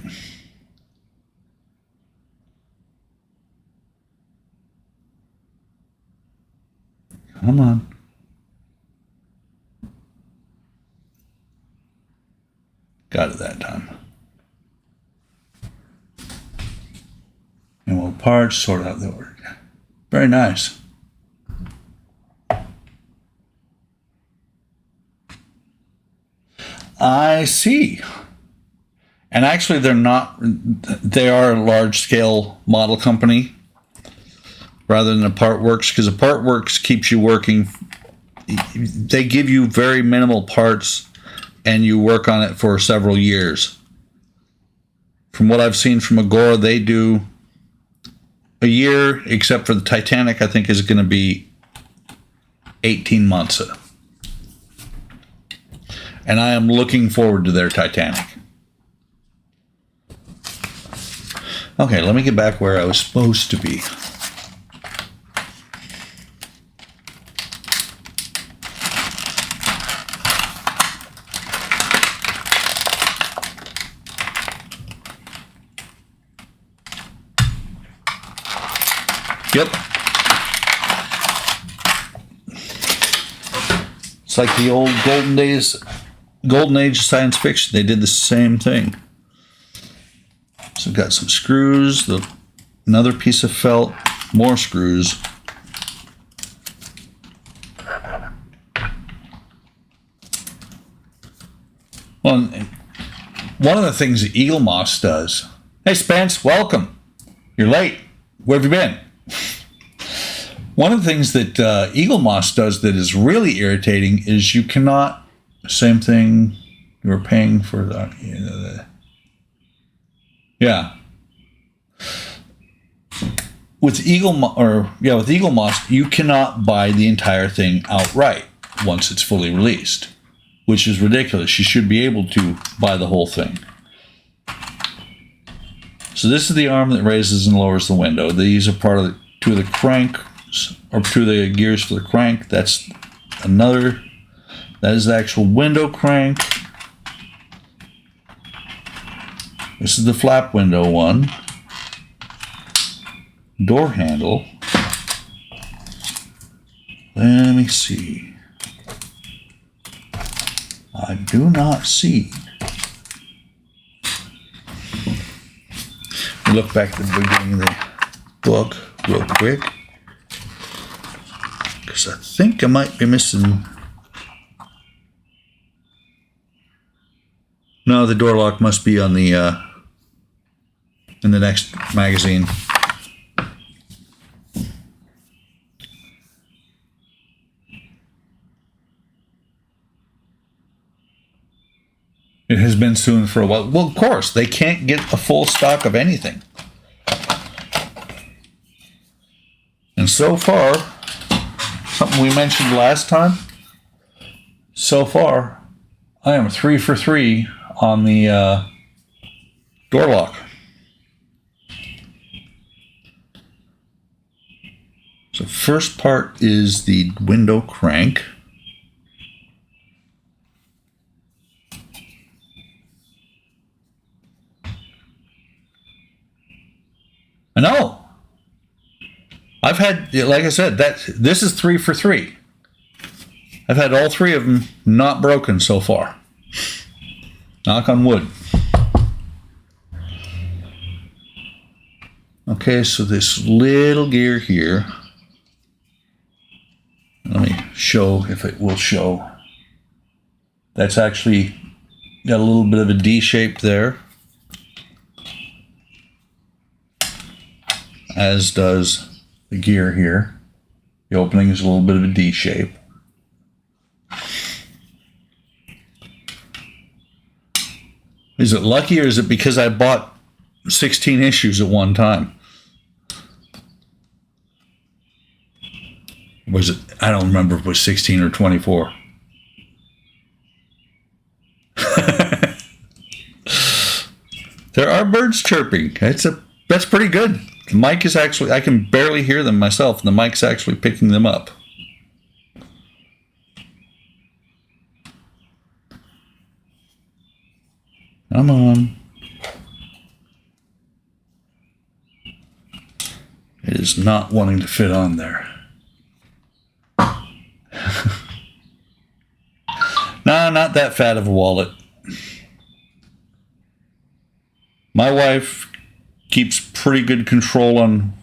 Come on. Got it that time. And we'll parts, sort out the order. Very nice. I see. And actually, they are a large-scale model company rather than a part works, because a part works keeps you working. They give you very minimal parts, and you work on it for several years. From what I've seen from Agora, they do a year, except for the Titanic, I think is going to be 18 months. And I am looking forward to their Titanic. Okay, let me get back where I was supposed to be. Yep. It's like the old golden age of science fiction. They did the same thing. So we've got some screws, another piece of felt, more screws. Well, one of the things that Eaglemoss does. Hey, Spence, welcome. You're late. Where have you been? One of the things that Eaglemoss does that is really irritating is you cannot, same thing, you're paying for yeah. With Eaglemoss, you cannot buy the entire thing outright once it's fully released, which is ridiculous. You should be able to buy the whole thing. So this is the arm that raises and lowers the window. These are part of two of the cranks, or two of the gears for the crank. That's another. That is the actual window crank. This is the flap window one. Door handle. Let me see. I do not see. Look back at the beginning of the book real quick, because I think I might be missing. No, the door lock must be on the in the next magazine. It has been soon for a while. Well, of course, they can't get a full stock of anything. And so far, something we mentioned last time, so far, I am 3 for 3 on the door lock. So first part is the window crank. I know. I've had, like I said, this is 3 for 3. I've had all 3 of them not broken so far. Knock on wood. Okay, so this little gear here. Let me show if it will show. That's actually got a little bit of a D shape there. As does the gear here. The opening is a little bit of a D shape. Is it lucky, or is it because I bought 16 issues at one time? Was it? I don't remember if it was 16 or 24. There are birds chirping. That's pretty good. The mic is actually, I can barely hear them myself, and the mic's actually picking them up. Come on. It is not wanting to fit on there. Nah, not that fat of a wallet. My wife keeps pretty good control on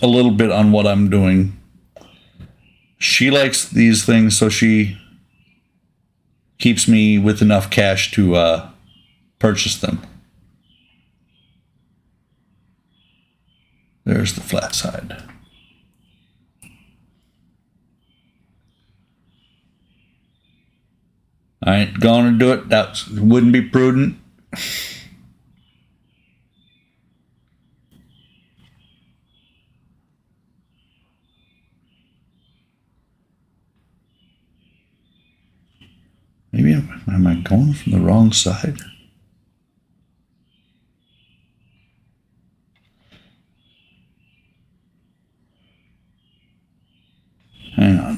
a little bit on what I'm doing. She likes these things, so she keeps me with enough cash to purchase them. There's the flat side. I ain't gonna do it. That wouldn't be prudent. Maybe am I going from the wrong side? Hang on.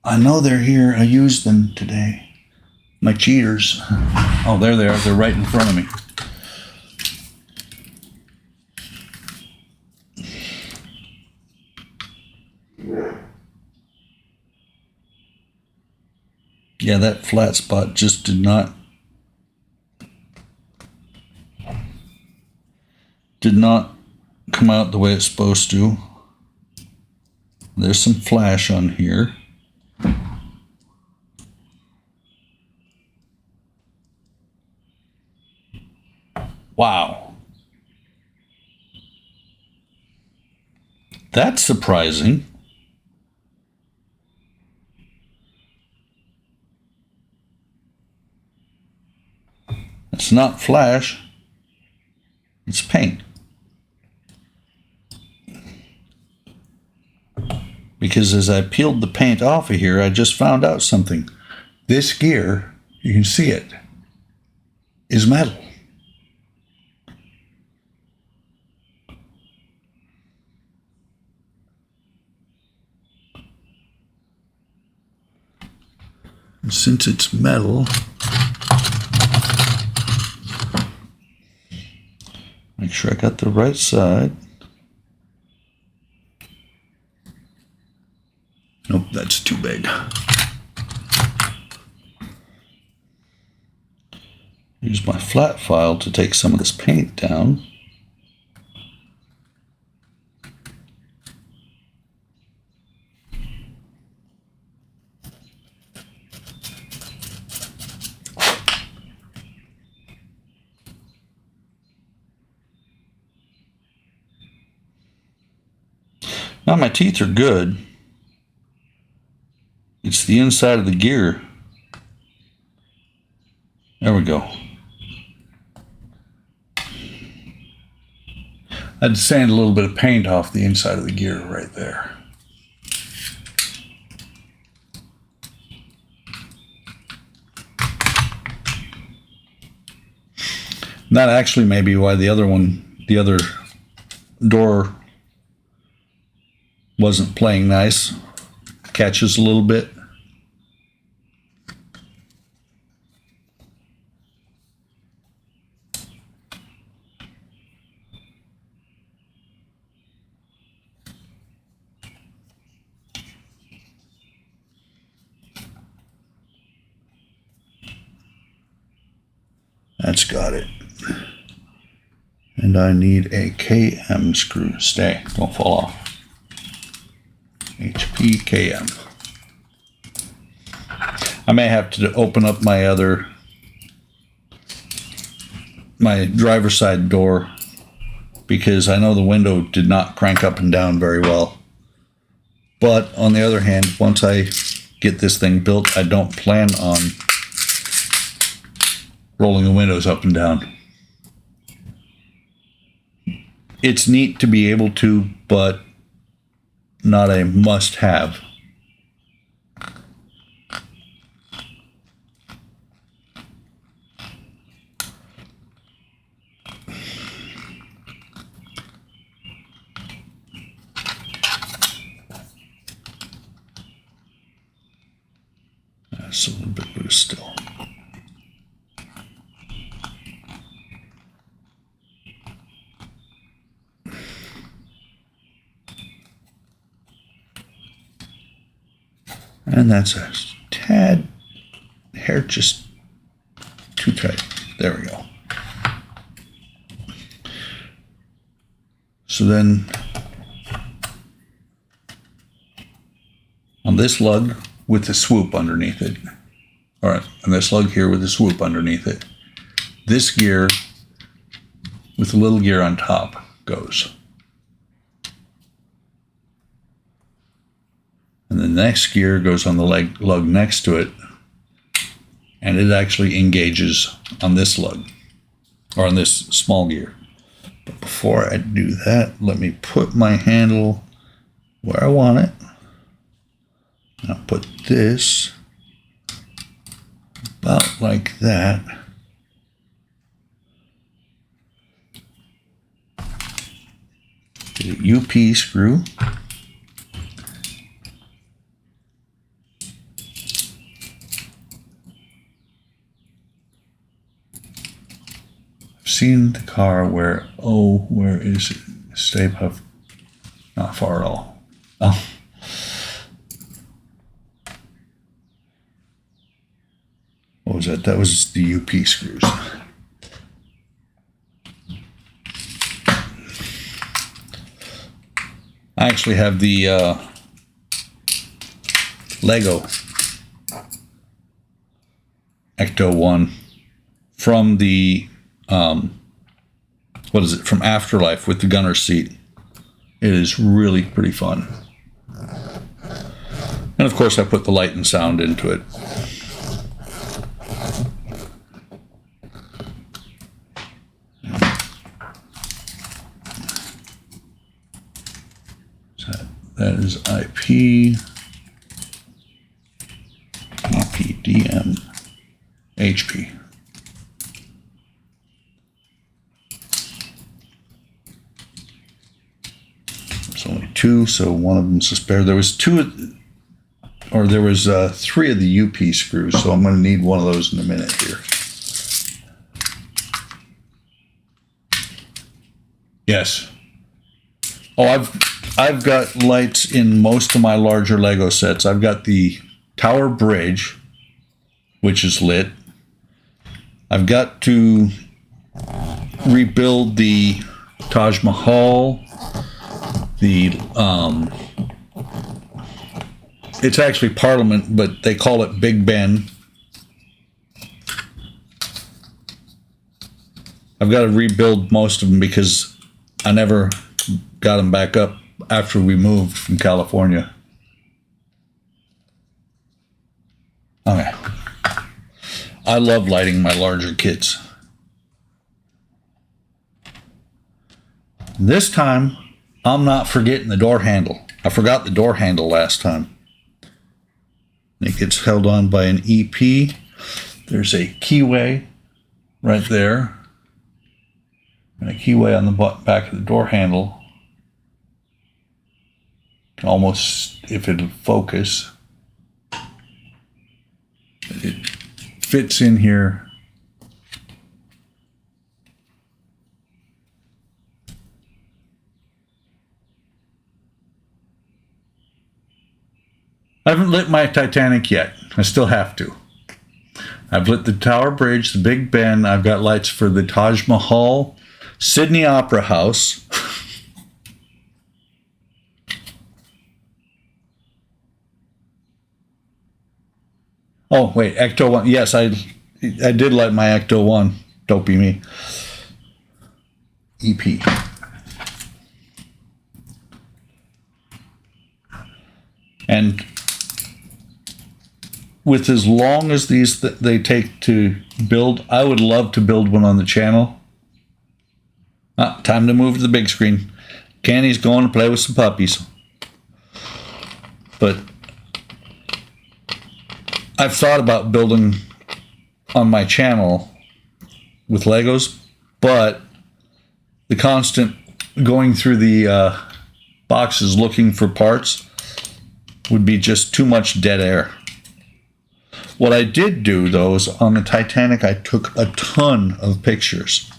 I know they're here. I used them today. My cheaters. Oh, there they are. They're right in front of me. Yeah, that flat spot just did not come out the way it's supposed to. There's some flash on here. Wow. That's surprising. It's not flash, it's paint. Because as I peeled the paint off of here, I just found out something. This gear, you can see it, is metal. And since it's metal, make sure I got the right side. Nope, that's too big. Use my flat file to take some of this paint down. Now my teeth are good. It's the inside of the gear. There we go. I had to sand a little bit of paint off the inside of the gear right there. And that actually may be why the other door wasn't playing nice. Catches a little bit. That's got it. And I need a KM screw. Stay, don't fall off. HPKM. I may have to open up my driver's side door because I know the window did not crank up and down very well. But on the other hand, once I get this thing built, I don't plan on rolling the windows up and down. It's neat to be able to, but not a must-have. That's a little bit loose still. And that's a tad hair just too tight. There we go. So then on this lug with the swoop underneath it, all right, on this lug here with the swoop underneath it, this gear with the little gear on top goes. And the next gear goes on the lug next to it, and it actually engages on this lug, or on this small gear. But before I do that, let me put my handle where I want it. I'll put this about like that. Get a UP screw. Seen the car where, where is it? Stay Puft, not far at all. Oh. What was that? That was the UP screws. I actually have the Lego Ecto one from the from Afterlife with the gunner seat. It is really pretty fun. And of course I put the light and sound into it. So that is IP, EPDM, HP. There's only two, so one of them's a spare. There was two, or there was three of the UP screws, so I'm going to need one of those in a minute here. Yes. Oh, I've got lights in most of my larger Lego sets. I've got the Tower Bridge, which is lit. I've got to rebuild the Taj Mahal. It's actually Parliament, but they call it Big Ben. I've got to rebuild most of them because I never got them back up after we moved from California. Okay. I love lighting my larger kits. This time, I'm not forgetting the door handle. I forgot the door handle last time. It gets held on by an EP. There's a keyway right there. And a keyway on the back of the door handle. Almost, if it'll focus, it fits in here. I haven't lit my Titanic yet. I still have to. I've lit the Tower Bridge, the Big Ben. I've got lights for the Taj Mahal, Sydney Opera House. Oh, wait, Ecto 1. Yes, I did light my Ecto 1. Don't be me. EP. And with as long as these they take to build, I would love to build one on the channel. Time to move to the big screen. Candy's going to play with some puppies. But I've thought about building on my channel with Legos, but the constant going through the boxes looking for parts would be just too much dead air. What I did do, though, is on the Titanic, I took a ton of pictures.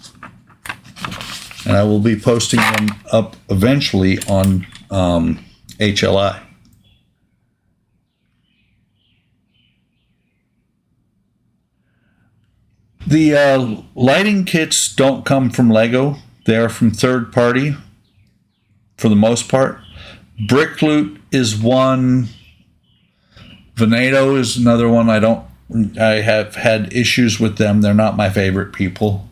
And I will be posting them up eventually on HLI. The lighting kits don't come from Lego. They are from third party for the most part. Brick Loot is one. Veneto is another one. I have had issues with them. They're not my favorite people.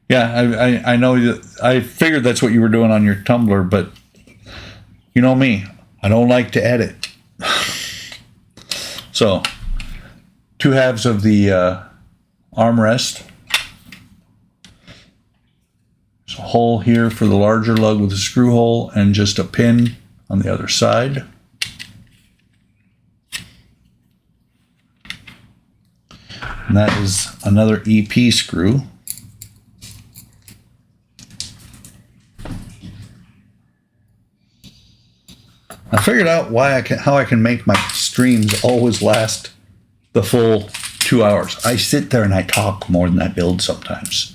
Yeah, I know that. I figured that's what you were doing on your Tumblr, but you know me. I don't like to edit. So, two halves of the armrest. There's a hole here for the larger lug with a screw hole and just a pin on the other side. And that is another EP screw. I figured out how I can make my streams always last the full 2 hours. I sit there and I talk more than I build sometimes.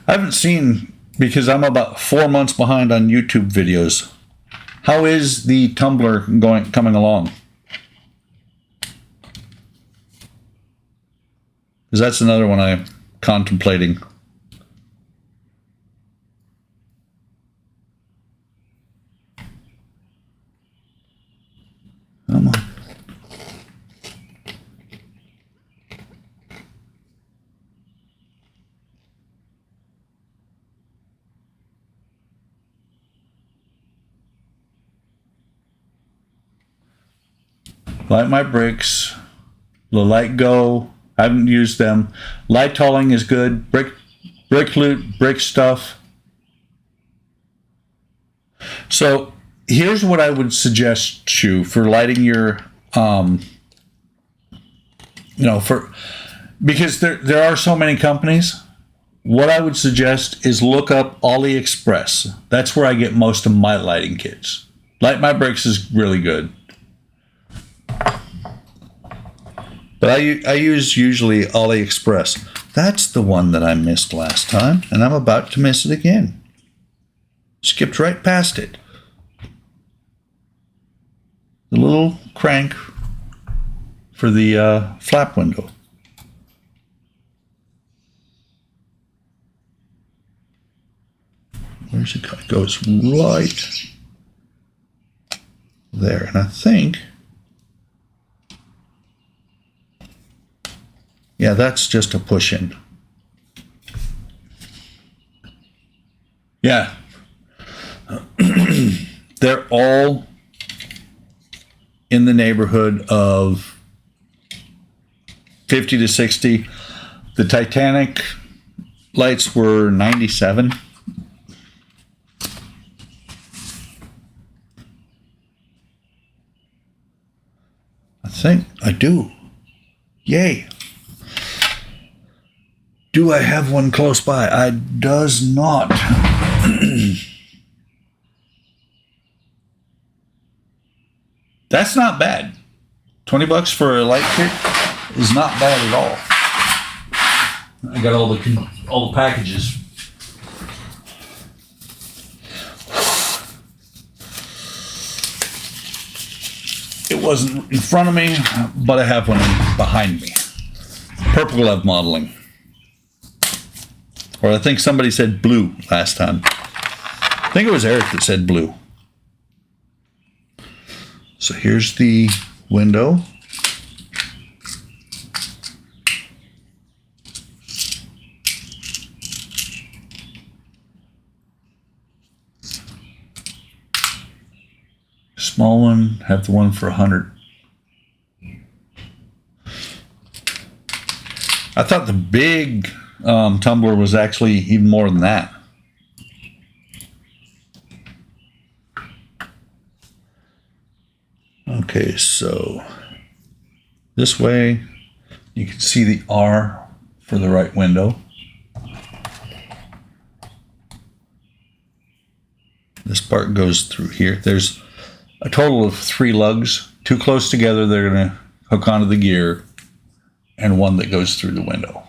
I haven't seen, because I'm about 4 months behind on YouTube videos. How is the Tumblr coming along? Because that's another one I'm contemplating. Come on. Light my bricks. The Light Go. I haven't used them. Light tolling is good. Brick loot, brick stuff. So here's what I would suggest you for lighting your, because there are so many companies. What I would suggest is look up AliExpress. That's where I get most of my lighting kits. Light My Bricks is really good. But I use usually AliExpress. That's the one that I missed last time, and I'm about to miss it again. Skipped right past it. The little crank for the flap window. Where's it go? It goes right there, and I think, yeah, that's just a push in. Yeah. They're all in the neighborhood of 50 to 60. The Titanic lights were 97. I think I do. Yay. Do I have one close by? I does not. That's not bad. $20 for a light kit is not bad at all. I got all the packages. It wasn't in front of me, but I have one behind me. Purple Glove Modeling. Or I think somebody said blue last time. I think it was Eric that said blue. So here's the window. Small one, have the one for 100. I thought the big tumbler was actually even more than that. Okay, so this way you can see the R for the right window. This part goes through here. There's a total of 3 lugs. 2 close together, they're going to hook onto the gear, and 1 that goes through the window.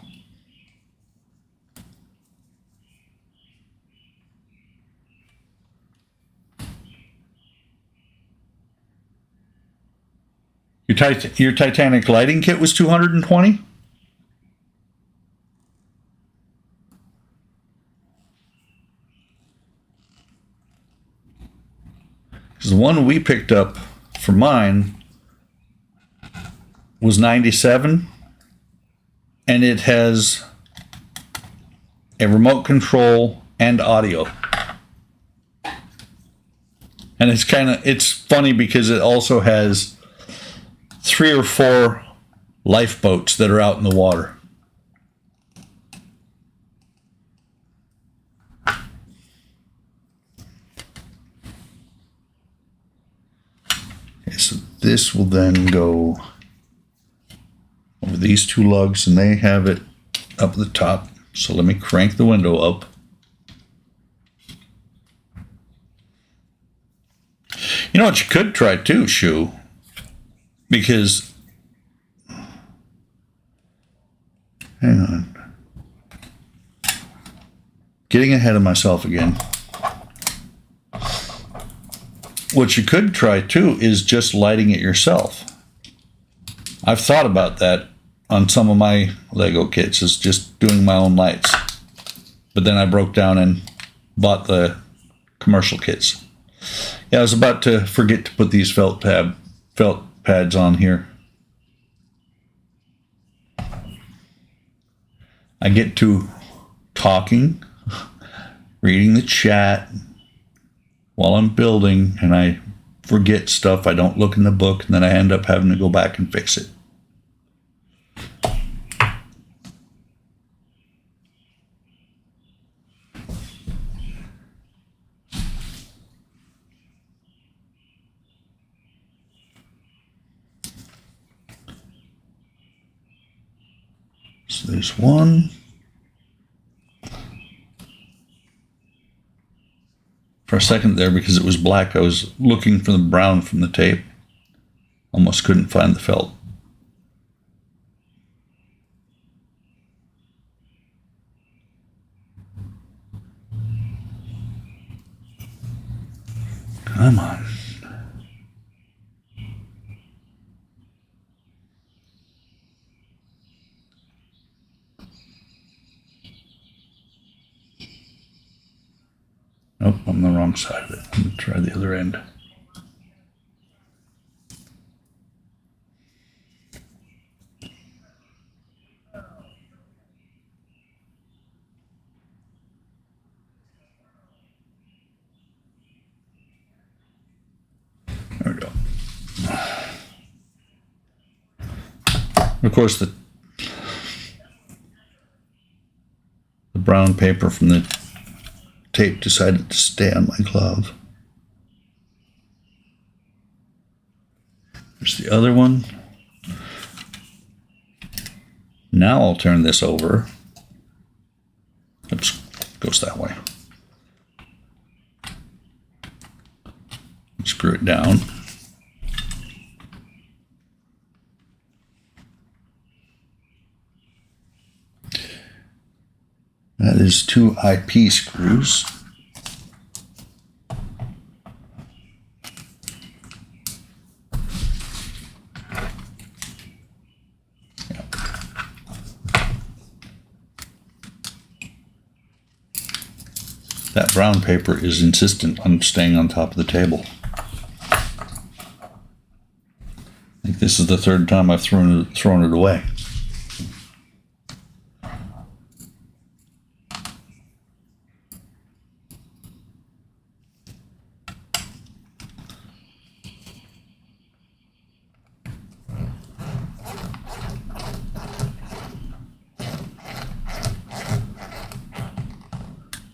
Your Titanic lighting kit was $220? Because the one we picked up for mine was $97, and it has a remote control and audio. And it's funny because it also has 3 or 4 lifeboats that are out in the water. Okay, so this will then go over these 2 lugs, and they have it up at the top. So let me crank the window up. You know what you could try too, Shu? Because, hang on, getting ahead of myself again. What you could try too is just lighting it yourself. I've thought about that on some of my Lego kits, is just doing my own lights. But then I broke down and bought the commercial kits. Yeah, I was about to forget to put these felt pads on here. I get to talking, reading the chat while I'm building, and I forget stuff. I don't look in the book, and then I end up having to go back and fix it. So there's one. For a second there, because it was black, I was looking for the brown from the tape. Almost couldn't find the felt. Come on. Nope, I'm on the wrong side of it. I'm going to try the other end. There we go. Of course, the brown paper from the tape decided to stay on my glove. There's the other one. Now I'll turn this over. Oops, goes that way. Screw it down. That is 2 IP screws. Yep. That brown paper is insistent on staying on top of the table. I think this is the 3rd time I've thrown it away.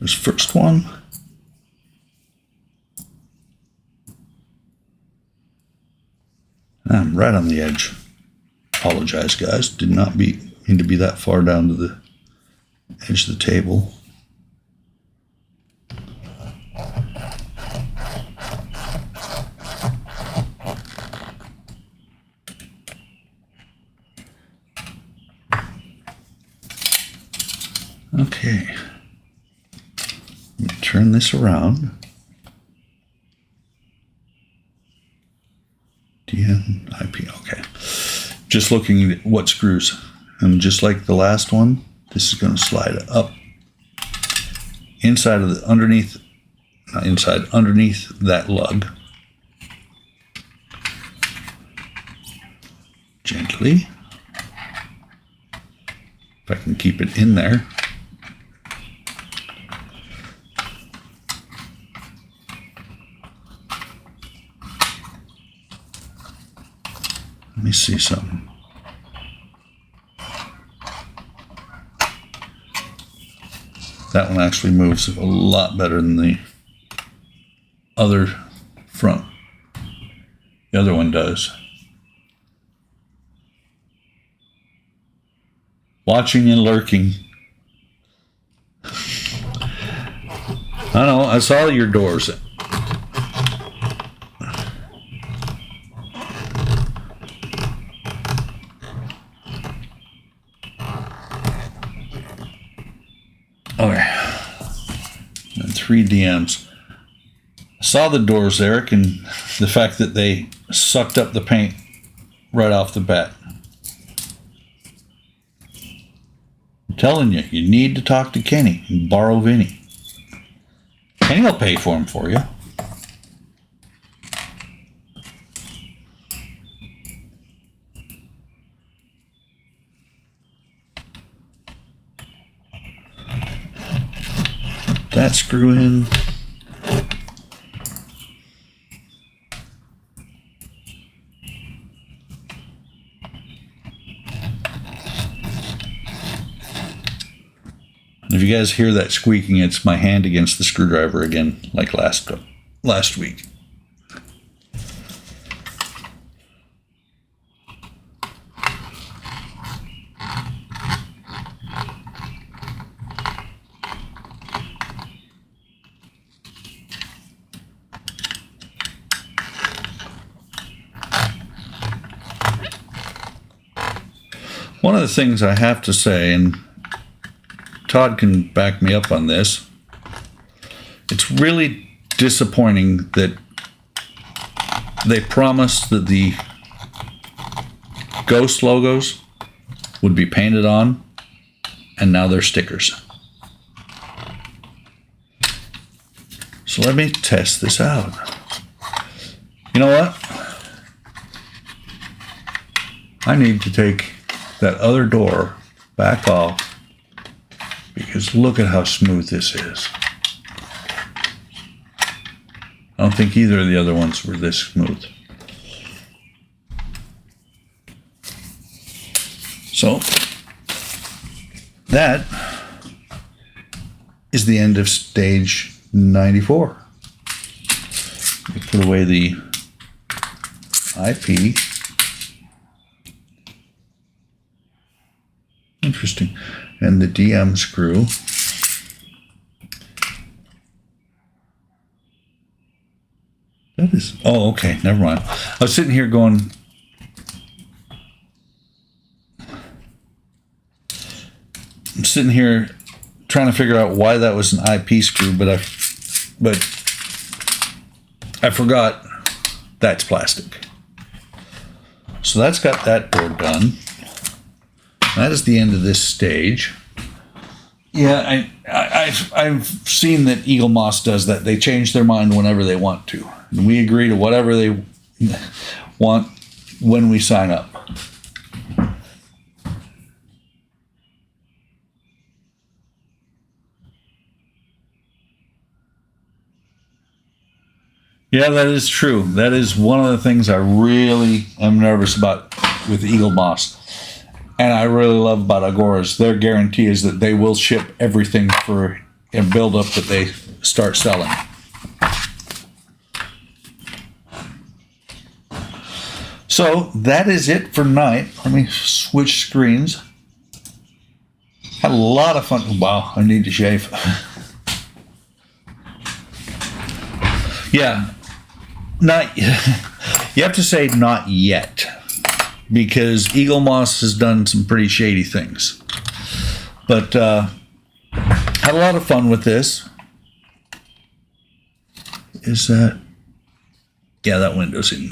This first one. I'm right on the edge. Apologize, guys. Did not mean to be that far down to the edge of the table. Okay. Let me turn this around. DNIP, okay. Just looking at what screws. And just like the last one, this is going to slide up inside of the underneath that lug. Gently. If I can keep it in there. Let me see something. That one actually moves a lot better than the other front. The other one does. Watching and lurking. I know, I saw your doors. Okay. And 3 DMs. I saw the doors, Eric, and the fact that they sucked up the paint right off the bat. I'm telling you, you need to talk to Kenny and borrow Vinny. Kenny will pay for them for you. That screw in. you guys hear that squeaking, it's my hand against the screwdriver again, like last week. One of the things I have to say, and Todd can back me up on this, it's really disappointing that they promised that the Ghost logos would be painted on, and now they're stickers. So let me test this out. You know what? I need to take that other door back off, because look at how smooth this is. I don't think either of the other ones were this smooth. So that is the end of stage 94. Let me put away the IP. Interesting. And the DM screw. That is, oh, okay, never mind. I was sitting here going, I'm sitting here trying to figure out why that was an IP screw, but I forgot that's plastic. So that's got that board done. That is the end of this stage. Yeah, I've seen that Eaglemoss does that. They change their mind whenever they want to. And we agree to whatever they want when we sign up. Yeah, that is true. That is one of the things I really am nervous about with Eaglemoss. And I really love about Agora's. Their guarantee is that they will ship everything for a build-up that they start selling. So that is it for tonight. Let me switch screens. Had a lot of fun. Wow, I need to shave. Yeah, not. You have to say not yet, because Eaglemoss has done some pretty shady things. But had a lot of fun with this. Is that? Yeah, that window's in.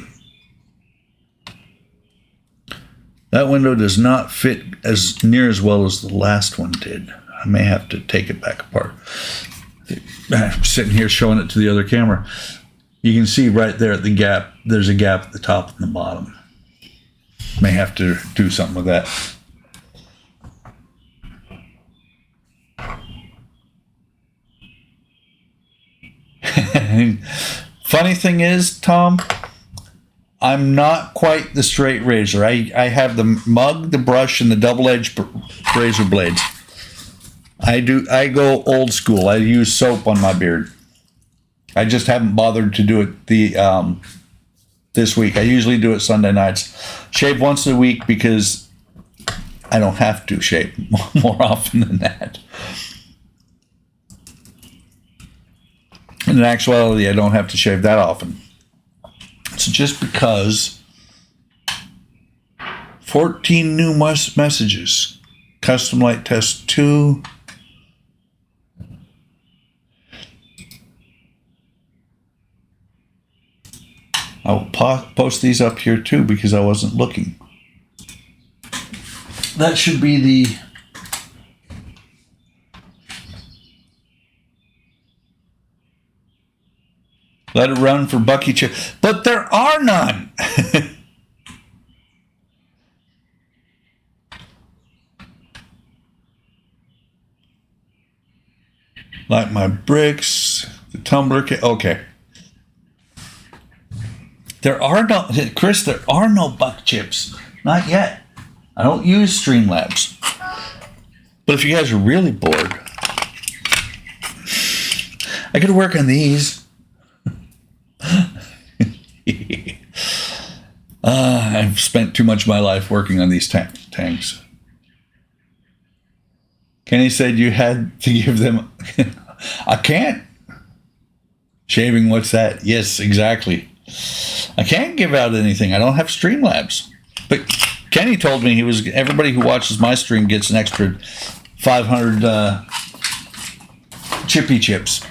That window does not fit as near as well as the last one did. I may have to take it back apart. I'm sitting here showing it to the other camera. You can see right there at the gap, there's a gap at the top and the bottom. May have to do something with that. Funny thing is, Tom, I'm not quite the straight razor. I have the mug, the brush, and the double-edged razor blades. I go old school. I use soap on my beard. I just haven't bothered to do it this week. I usually do it Sunday nights. Shave once a week because I don't have to shave more often than that. In actuality, I don't have to shave that often. So just because 14 new messages, custom light test 2. I will post these up here too because I wasn't looking. That should be the let it run for Bucky chip, but there are none. Like my bricks, the tumbler kit. Okay. There are no, Chris, there are no buck chips. Not yet. I don't use Streamlabs. But if you guys are really bored, I could work on these. I've spent too much of my life working on these tanks. Kenny said you had to give them... I can't. Shaving, what's that? Yes, exactly. I can't give out anything. I don't have Streamlabs. But Kenny told me everybody who watches my stream gets an extra 500 chippy chips.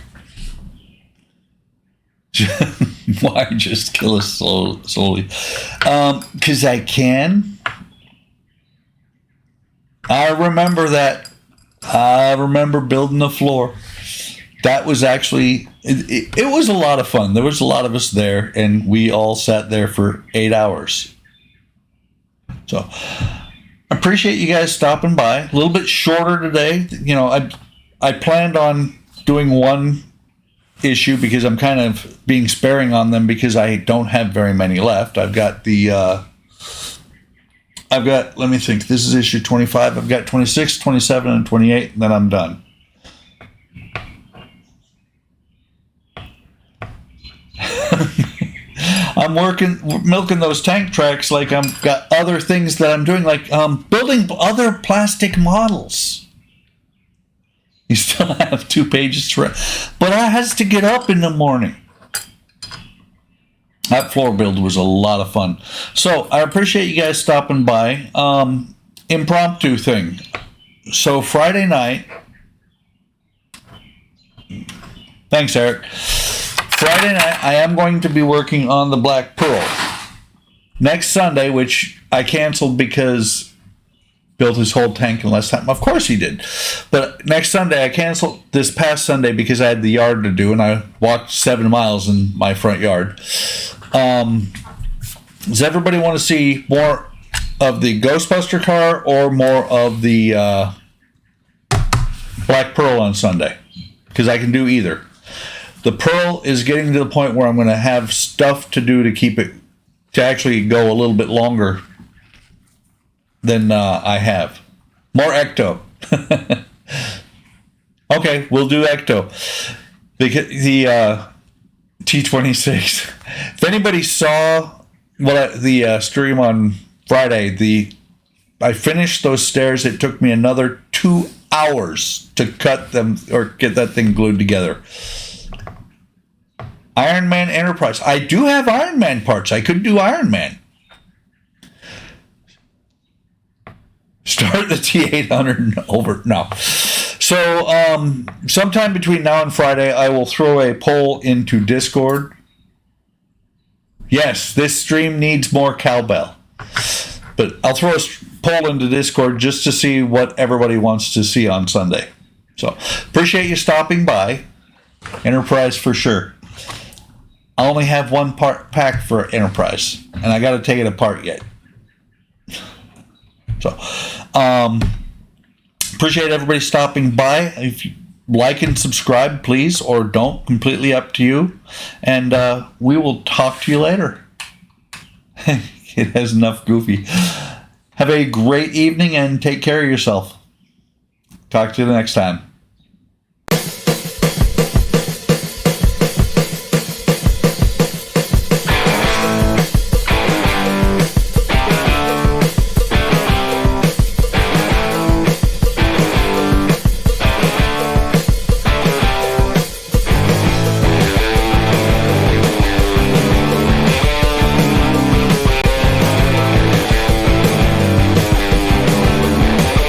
Why just kill us slowly? Because I can. I remember that. I remember building the floor. That was actually, it was a lot of fun. There was a lot of us there, and we all sat there for 8 hours. So, I appreciate you guys stopping by. A little bit shorter today. You know, I planned on doing one issue because I'm kind of being sparing on them because I don't have very many left. I've got, let me think, this is issue 25. I've got 26, 27, and 28, and then I'm done. I'm milking those tank tracks like I've got other things that I'm doing, like building other plastic models. You still have 2 pages to write, but I has to get up in the morning. That floor build was a lot of fun. So I appreciate you guys stopping by. Impromptu thing. So Friday night. Thanks, Eric. Friday night, I am going to be working on the Black Pearl. Next Sunday, which I canceled because built his whole tank in less time. Of course he did. But next Sunday, I canceled this past Sunday because I had the yard to do, and I walked 7 miles in my front yard. Does everybody want to see more of the Ghostbuster car or more of the Black Pearl on Sunday? Because I can do either. The Pearl is getting to the point where I'm going to have stuff to do to keep it, to actually go a little bit longer than I have. More Ecto. Okay, we'll do Ecto. The T26. If anybody saw the stream on Friday, I finished those stairs. It took me another 2 hours to cut them or get that thing glued together. Iron Man Enterprise. I do have Iron Man parts. I could do Iron Man. Start the T800 and over. No. So, sometime between now and Friday, I will throw a poll into Discord. Yes, this stream needs more cowbell. But I'll throw a poll into Discord just to see what everybody wants to see on Sunday. So, appreciate you stopping by. Enterprise for sure. I only have one part pack for Enterprise, and I got to take it apart yet. So, appreciate everybody stopping by. If you like and subscribe, please, or don't, completely up to you. And we will talk to you later. It has enough goofy. Have a great evening and take care of yourself. Talk to you the next time.